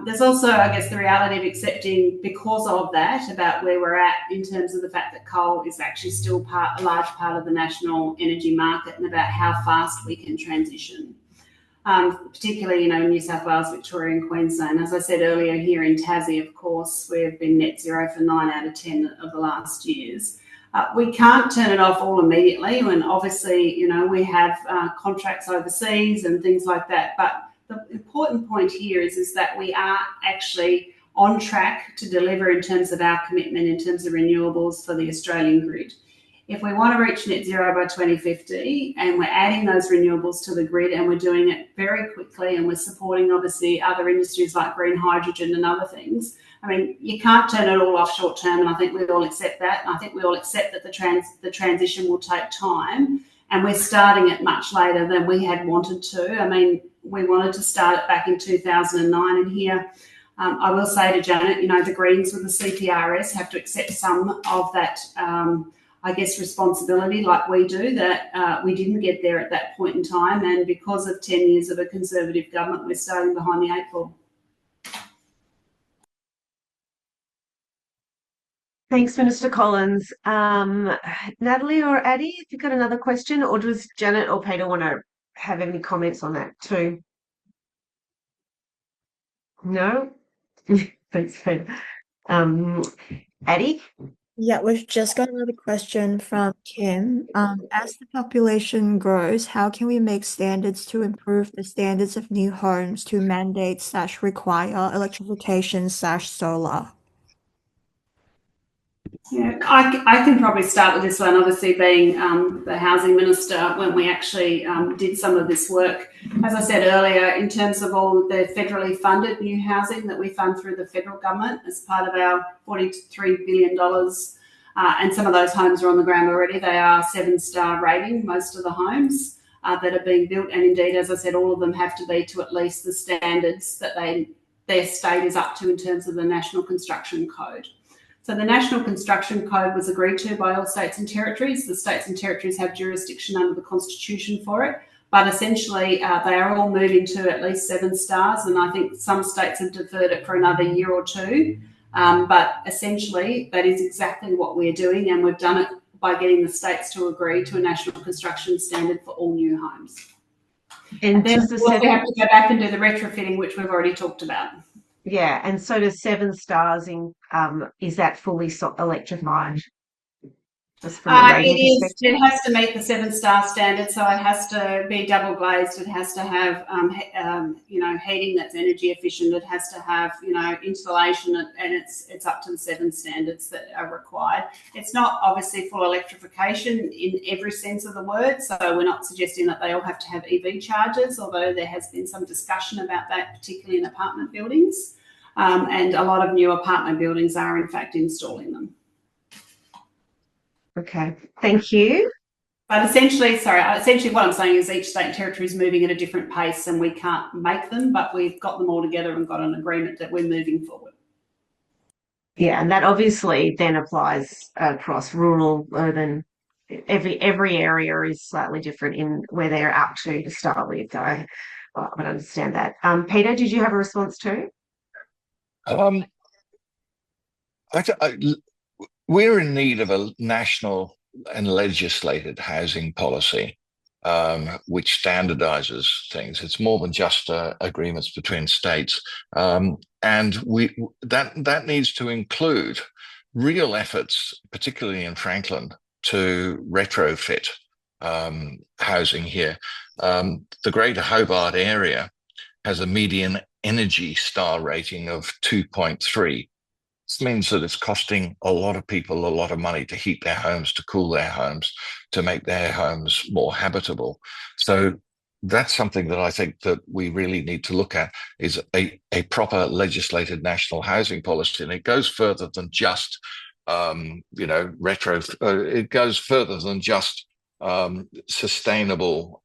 There's also, I guess, the reality of accepting, because of that, about where we're at in terms of the fact that coal is actually still a large part of the national energy market, and about how fast we can transition. Particularly, you know, New South Wales, Victoria and Queensland. As I said earlier, here in Tassie, of course, we've been net zero for 9 out of 10 of the last years. We can't turn it off all immediately, and obviously, you know, we have contracts overseas and things like that. But the important point here is that we are actually on track to deliver in terms of our commitment in terms of renewables for the Australian grid. If we want to reach net zero by 2050 and we're adding those renewables to the grid and we're doing it very quickly and we're supporting obviously other industries like green hydrogen and other things, I mean, you can't turn it all off short term, and I think we all accept that. And I think we all accept that the transition will take time, and we're starting it much later than we had wanted to. I mean, we wanted to start it back in 2009, and here I will say to Janet, you know, the Greens with the CPRS have to accept some of that I guess, responsibility like we do, that we didn't get there at that point in time. And because of 10 years of a Conservative government, we're starting behind the 8 ball. Thanks, Minister Collins. Natalie or Addie, if you've got another question, or does Janet or Peter want to have any comments on that too? No? Thanks, Peter. Addie? Yeah, we've just got another question from Kim. As the population grows, how can we make standards to improve the standards of new homes to mandate/require electrification/solar? Yeah, I can probably start with this one, obviously being the housing minister when we actually did some of this work. As I said earlier, in terms of all the federally funded new housing that we fund through the federal government as part of our $43 billion, and some of those homes are on the ground already. They are 7-star rating, most of the homes that are being built. And indeed, as I said, all of them have to be to at least the standards that their state is up to in terms of the National Construction Code. So the National Construction Code was agreed to by all states and territories. The states and territories have jurisdiction under the Constitution for it, but essentially they are all moving to at least 7 stars, and I think some states have deferred it for another year or two. But essentially that is exactly what we're doing, and we've done it by getting the states to agree to a national construction standard for all new homes. And then we have to go back and do the retrofitting, which we've already talked about. Yeah, and so does 7 stars in, is that fully electrified? Just from a rating perspective? It has to meet the 7-star standard, so it has to be double glazed. It has to have, heating that's energy efficient. It has to have, insulation, and it's up to the 7 standards that are required. It's not obviously full electrification in every sense of the word, so we're not suggesting that they all have to have EV chargers, although there has been some discussion about that, particularly in apartment buildings. And a lot of new apartment buildings are in fact installing them. Okay, thank you. But essentially what I'm saying is each state and territory is moving at a different pace, and we can't make them, but we've got them all together and got an agreement that we're moving forward. Yeah, and that obviously then applies across rural, urban. Every area is slightly different in where they're up to start with. I understand that. Peter, did you have a response too? Um, we're in need of a national and legislated housing policy, which standardizes things. It's more than just agreements between states, and that needs to include real efforts, particularly in Franklin, to retrofit housing here. The Greater Hobart area has a median Energy Star rating of 2.3. This means that it's costing a lot of people a lot of money to heat their homes, to cool their homes, to make their homes more habitable. So that's something that I think that we really need to look at, is a proper legislated national housing policy. And it goes further than just, it goes further than just sustainable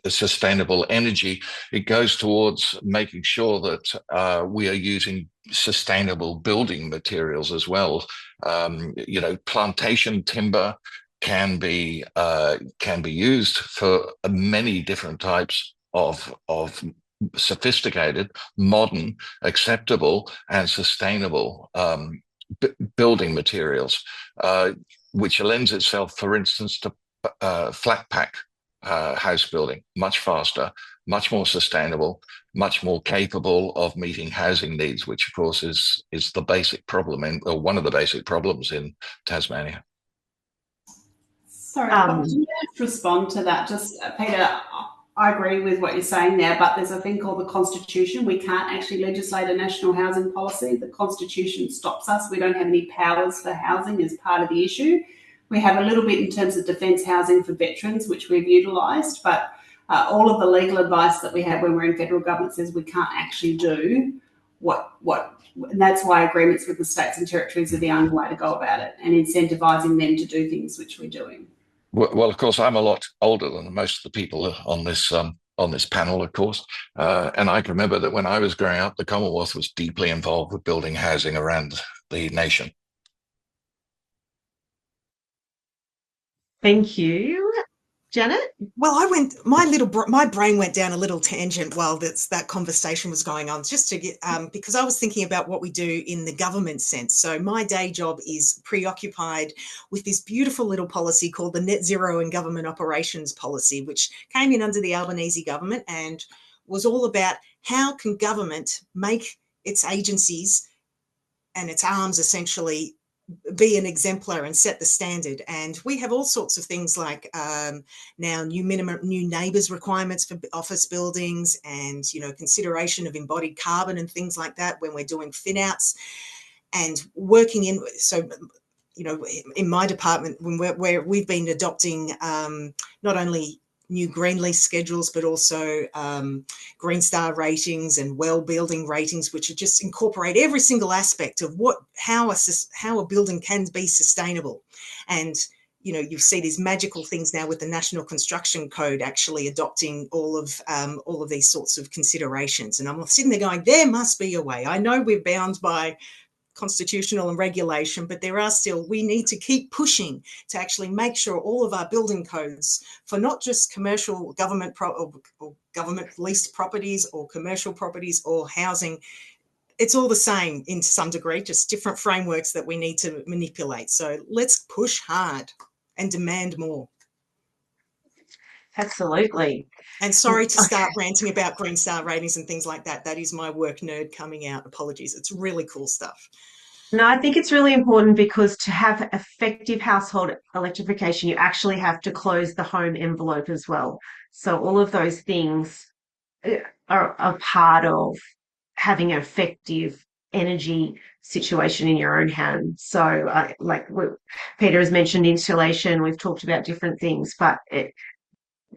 sustainable energy. It goes towards making sure that we are using sustainable building materials as well. Plantation timber can be used for many different types of sophisticated, modern, acceptable, and sustainable building materials, which lends itself, for instance, to flat pack house building, much faster, much more sustainable, much more capable of meeting housing needs, which of course is the basic problem or one of the basic problems in Tasmania. Sorry, can you respond to that? Just Peter, I agree with what you're saying there, but there's a thing called the Constitution. We can't actually legislate a national housing policy. The Constitution stops us. We don't have any powers for housing as part of the issue. We have a little bit in terms of defence housing for veterans, which we've utilised, but all of the legal advice that we have when we're in federal government says we can't actually do and that's why agreements with the states and territories are the only way to go about it, and incentivising them to do things which we're doing. Well, of course, I'm a lot older than most of the people on this panel, of course, and I can remember that when I was growing up, the Commonwealth was deeply involved with building housing around the nation. Thank you. Janet? Well, my brain went down a little tangent while that conversation was going on, just to get, because I was thinking about what we do in the government sense. So my day job is preoccupied with this beautiful little policy called the Net Zero and Government Operations Policy, which came in under the Albanese government and was all about how can government make its agencies and its arms essentially be an exemplar and set the standard. And we have all sorts of things like now new neighbours requirements for office buildings, and consideration of embodied carbon and things like that when we're doing fin outs and working in. So in my department, where we've been adopting not only new green lease schedules, but also Green Star ratings and well building ratings, which are just incorporate every single aspect of how a building can be sustainable. And you see these magical things now with the National Construction Code actually adopting all of these sorts of considerations. And I'm sitting there going, there must be a way. I know we're bound by constitutional and regulation, but we need to keep pushing to actually make sure all of our building codes for not just commercial government or government leased properties or commercial properties or housing, it's all the same in some degree, just different frameworks that we need to manipulate. So let's push hard and demand more. Absolutely. And sorry to start ranting about Green Star ratings and things like that. That is my work nerd coming out. Apologies. It's really cool stuff. No, I think it's really important, because to have effective household electrification, you actually have to close the home envelope as well. So all of those things are a part of having an effective energy situation in your own hands. So Peter has mentioned insulation, we've talked about different things, but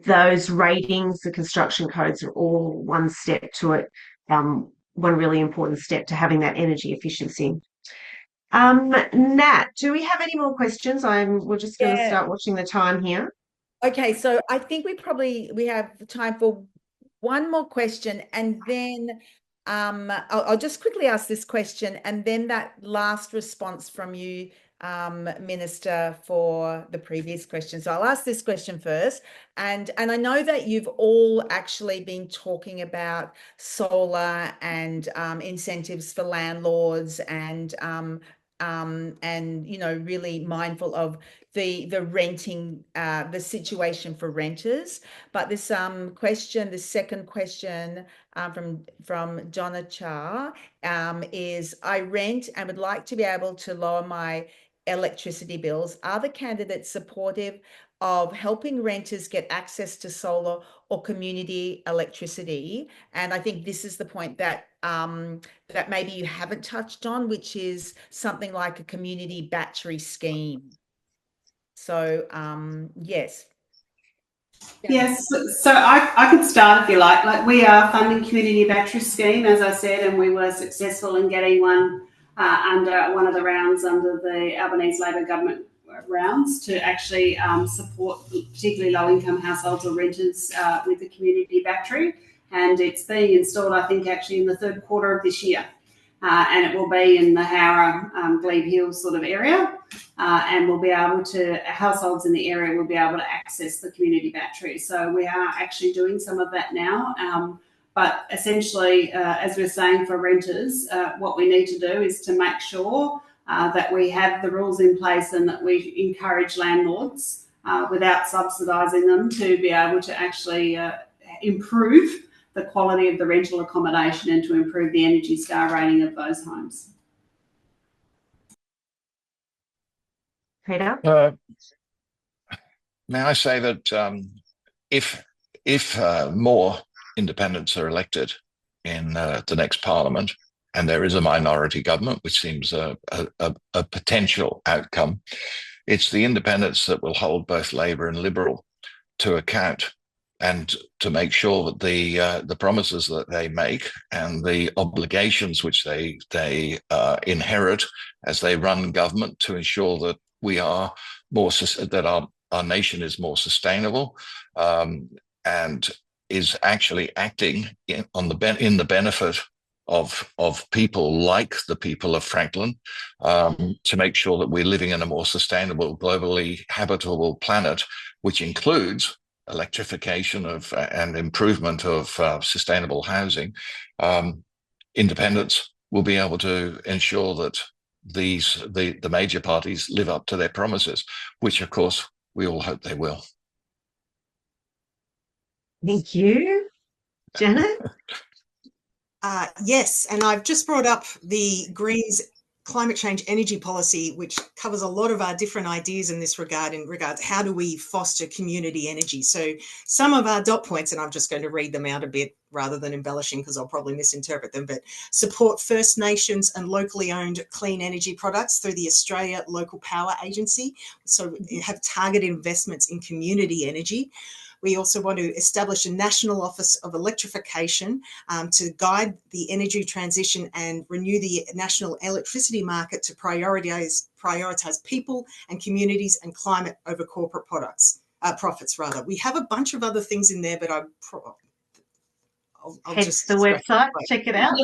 those ratings, the construction codes, are all one step to it, one really important step to having that energy efficiency. Nat, do we have any more questions? We're just going to start watching the time here. Okay, so I think we have time for one more question, and then I'll just quickly ask this question, and then that last response from you, Minister, for the previous question. So I'll ask this question first. And I know that you've all actually been talking about solar and incentives for landlords and really mindful of the renting, the situation for renters. But this question, the second question from Donna Char is, I rent and would like to be able to lower my electricity bills. Are the candidates supportive of helping renters get access to solar or community electricity? And I think this is the point that that maybe you haven't touched on, which is something like a community battery scheme. So yes. Yes, so I could start if you like. Like, we are funding community battery scheme, as I said, and we were successful in getting one under one of the rounds under the Albanese Labor government rounds to actually support particularly low-income households or renters with the community battery. And it's being installed, I think, actually in the third quarter of this year. And it will be in the Howrah, Glebe Hills sort of area. And we'll be able to, households in the area will be able to access the community battery. So we are actually doing some of that now. But essentially, as we're saying for renters, what we need to do is to make sure that we have the rules in place and that we encourage landlords without subsidising them to be able to actually improve the quality of the rental accommodation and to improve the Energy Star rating of those homes. Peter? May I say that if more independents are elected in the next parliament, and there is a minority government, which seems a potential outcome, it's the independents that will hold both Labor and Liberal to account, and to make sure that the promises that they make and the obligations which they inherit as they run government to ensure that we are more, that our nation is more sustainable and is actually acting in the benefit of people like the people of Franklin, to make sure that we're living in a more sustainable, globally habitable planet, which includes electrification and improvement of sustainable housing. Independents will be able to ensure that the major parties live up to their promises, which of course we all hope they will. Thank you. Janet? Yes, and I've just brought up the Greens climate change energy policy, which covers a lot of our different ideas in this regard, in regards how do we foster community energy. So some of our dot points, and I'm just going to read them out a bit rather than embellishing because I'll probably misinterpret them, but support First Nations and locally owned clean energy products through the Australia Local Power Agency. So have targeted investments in community energy. We also want to establish a national office of electrification to guide the energy transition and renew the national electricity market to prioritise people and communities and climate over corporate profits rather. We have a bunch of other things in there, but I'll just the website, check it out.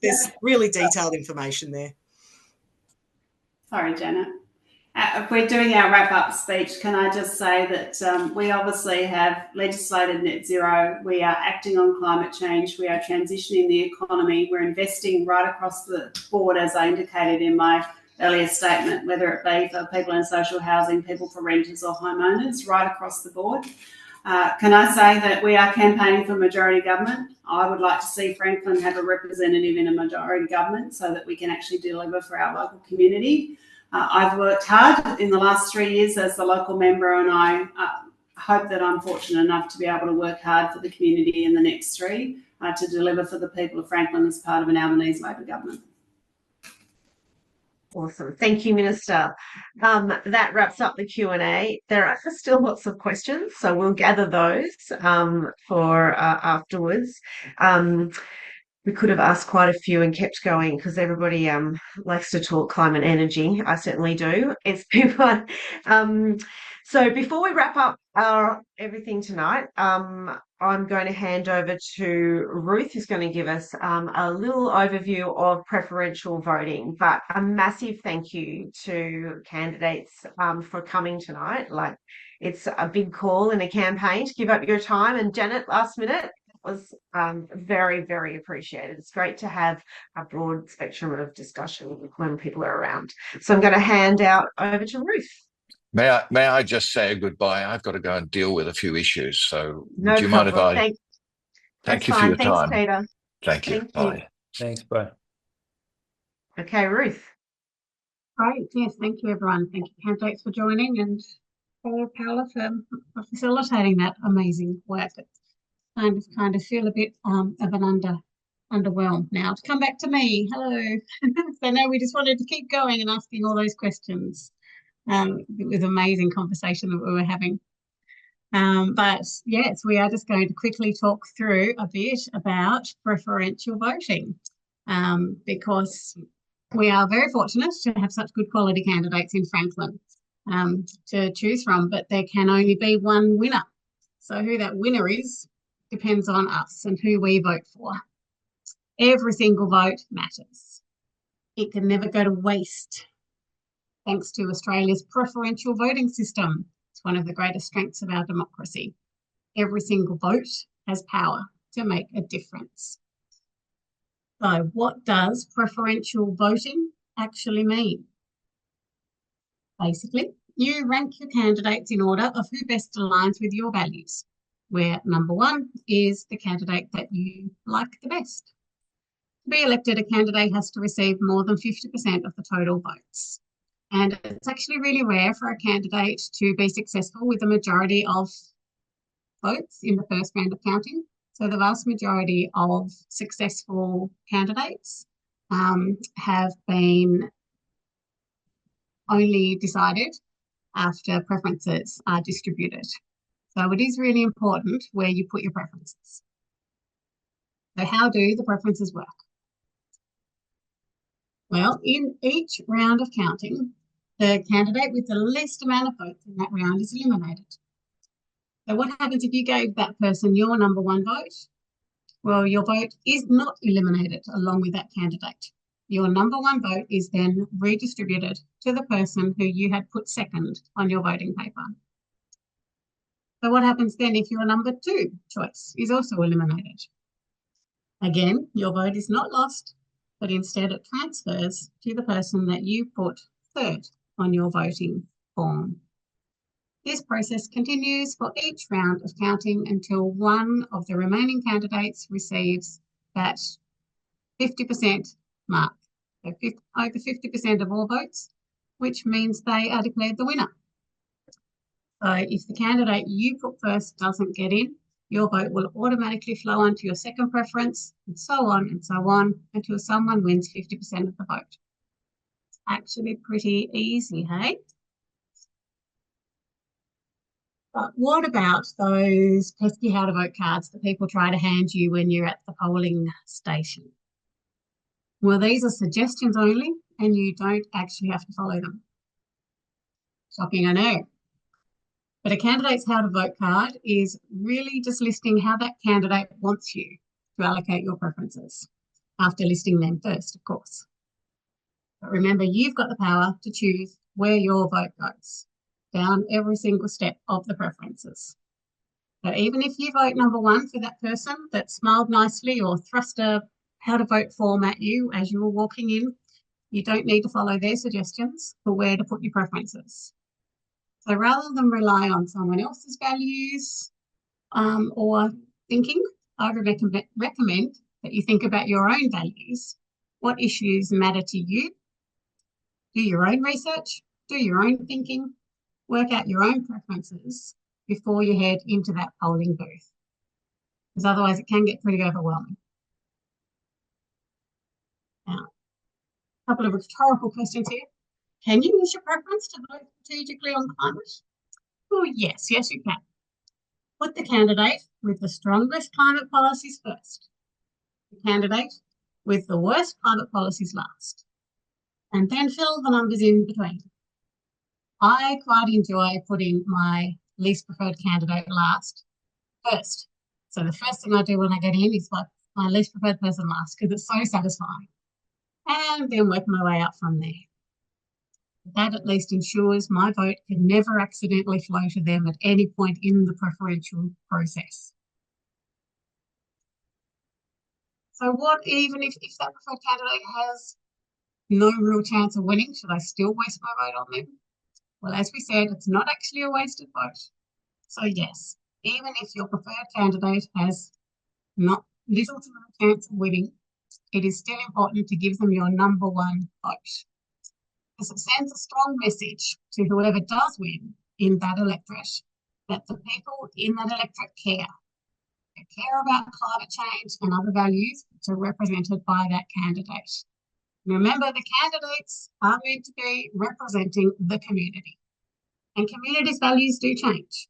There's really detailed information there. Sorry, Janet. If we're doing our wrap-up speech, can I just say that we obviously have legislated net zero. We are acting on climate change. We are transitioning the economy. We're investing right across the board, as I indicated in my earlier statement, whether it be for people in social housing, people for renters or homeowners, right across the board. Can I say that we are campaigning for majority government? I would like to see Franklin have a representative in a majority government so that we can actually deliver for our local community. I've worked hard in the last 3 years as the local member, and I hope that I'm fortunate enough to be able to work hard for the community in the next 3 to deliver for the people of Franklin as part of an Albanese Labor government. Awesome. Thank you, Minister. That wraps up the Q&A. There are still lots of questions, so we'll gather those for afterwards. We could have asked quite a few and kept going because everybody likes to talk climate energy. I certainly do. It's people. So before we wrap up our everything tonight, I'm going to hand over to Ruth, who's going to give us a little overview of preferential voting. But a massive thank you to candidates for coming tonight. Like, it's a big call in a campaign to give up your time. And Janet, last minute, was very, very appreciated. It's great to have a broad spectrum of discussion when people are around. So I'm going to hand out over to Ruth. May I just say goodbye? I've got to go and deal with a few issues. So No do you mind if problem. I thank you for your Thanks, time? Peter. Thank you. Thank you. Bye. Thanks, bye. Okay, Ruth. Great. Yes, thank you, everyone. Thank you, candidates, for joining, and for Paula for facilitating that amazing work. It's kind of feel a bit of an underwhelmed now. To come back to me, hello. So no, we just wanted to keep going and asking all those questions. It was an amazing conversation that we were having. But yes, we are just going to quickly talk through a bit about preferential voting, because we are very fortunate to have such good quality candidates in Franklin to choose from, but there can only be one winner. So who that winner is depends on us and who we vote for. Every single vote matters. It can never go to waste. Thanks to Australia's preferential voting system. It's one of the greatest strengths of our democracy. Every single vote has power to make a difference. So what does preferential voting actually mean? Basically, you rank your candidates in order of who best aligns with your values, where number one is the candidate that you like the best. To be elected, a candidate has to receive more than 50% of the total votes. And it's actually really rare for a candidate to be successful with a majority of votes in the first round of counting. So the vast majority of successful candidates have been only decided after preferences are distributed. So it is really important where you put your preferences. So how do the preferences work? Well, in each round of counting, the candidate with the least amount of votes in that round is eliminated. So what happens if you gave that person your number one vote? Well, your vote is not eliminated along with that candidate. Your number one vote is then redistributed to the person who you had put second on your voting paper. So what happens then if your number two choice is also eliminated? Again, your vote is not lost, but instead it transfers to the person that you put third on your voting form. This process continues for each round of counting until one of the remaining candidates receives that 50% mark. So over 50% of all votes, which means they are declared the winner. So if the candidate you put first doesn't get in, your vote will automatically flow on to your second preference, and so on until someone wins 50% of the vote. It's actually pretty easy, hey? But what about those pesky how to vote cards that people try to hand you when you're at the polling station? Well, these are suggestions only, and you don't actually have to follow them. Shocking, I know. But a candidate's how to vote card is really just listing how that candidate wants you to allocate your preferences, after listing them first, of course. But remember, you've got the power to choose where your vote goes, down every single step of the preferences. So even if you vote number one for that person that smiled nicely or thrust a how to vote form at you as you were walking in, you don't need to follow their suggestions for where to put your preferences. So rather than rely on someone else's values or thinking, I would recommend that you think about your own values. What issues matter to you? Do your own research, do your own thinking, work out your own preferences before you head into that polling booth, because otherwise it can get pretty overwhelming. Now, a couple of rhetorical questions here. Can you use your preference to vote strategically on climate? Well, yes, you can. Put the candidate with the strongest climate policies first, the candidate with the worst climate policies last, and then fill the numbers in between. I quite enjoy putting my least preferred candidate first, So the first thing I do when I get in is like my least preferred person last because it's so satisfying. And then work my way up from there. That at least ensures my vote can never accidentally flow to them at any point in the preferential process. So what, even if that preferred candidate has no real chance of winning, should I still waste my vote on them? Well, as we said, it's not actually a wasted vote. So yes, even if your preferred candidate has not little to no chance of winning, it is still important to give them your number one vote, because it sends a strong message to whoever does win in that electorate that the people in that electorate care. They care about climate change and other values which are represented by that candidate. Remember, the candidates are meant to be representing the community, and communities' values do change.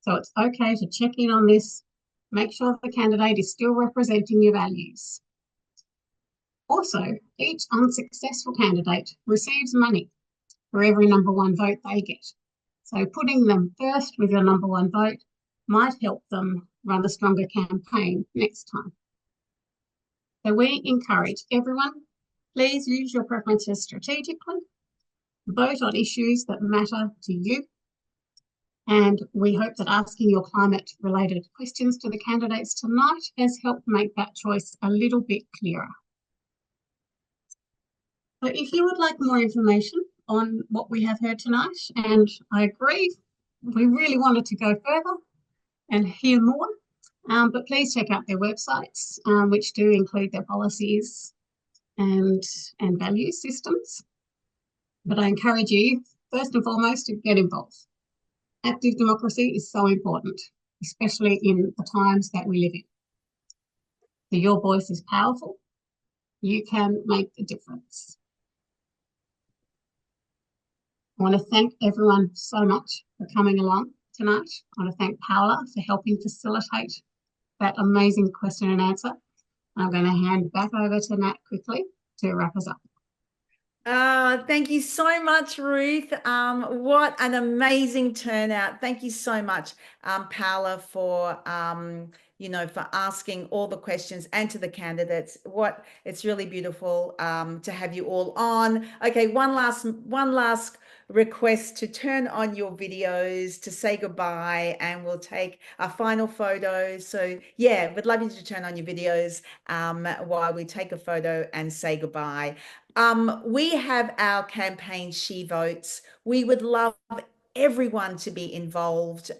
So it's okay to check in on this, make sure the candidate is still representing your values. Also, each unsuccessful candidate receives money for every number one vote they get. So putting them first with your number one vote might help them run a stronger campaign next time. So we encourage everyone, please use your preferences strategically, vote on issues that matter to you, and we hope that asking your climate-related questions to the candidates tonight has helped make that choice a little bit clearer. So if you would like more information on what we have heard tonight, and I agree, we really wanted to go further and hear more, but please check out their websites, which do include their policies and value systems. But I encourage you, first and foremost, to get involved. Active democracy is so important, especially in the times that we live in. So your voice is powerful. You can make a difference. I want to thank everyone so much for coming along tonight. I want to thank Paula for helping facilitate that amazing question and answer. I'm going to hand back over to Nat quickly to wrap us up. Thank you so much, Ruth. What an amazing turnout. Thank you so much, Paula, for for asking all the questions, and to the candidates. It's really beautiful to have you all on. Okay, one last request to turn on your videos to say goodbye, and we'll take a final photo. So yeah, we'd love you to turn on your videos while we take a photo and say goodbye. We have our campaign She Votes. We would love everyone to be involved.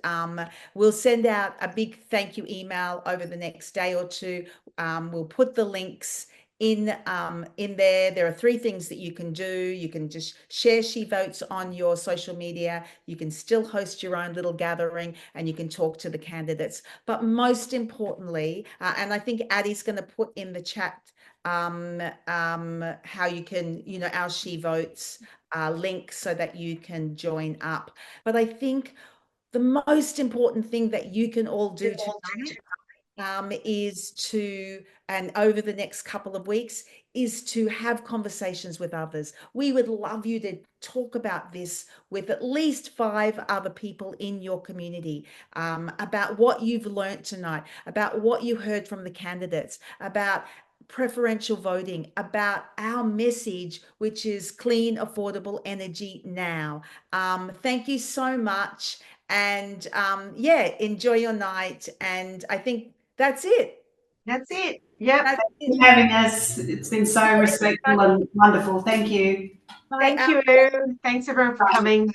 We'll send out a big thank you email over the next day or two. We'll put the links in there. There are 3 things that you can do. You can just share She Votes on your social media. You can still host your own little gathering, and you can talk to the candidates. But most importantly, and I think Addie's going to put in the chat how you can, our She Votes link so that you can join up. But I think the most important thing that you can all do tonight is to, and over the next couple of weeks, is to have conversations with others. We would love you to talk about this with at least 5 other people in your community, about what you've learned tonight, about what you heard from the candidates, about preferential voting, about our message, which is clean, affordable energy now. Thank you so much. And enjoy your night. And I think that's it. That's it. Yep. Thank you for having us. It's been so respectful and wonderful. Thank you. Thank you. Thanks everyone for coming.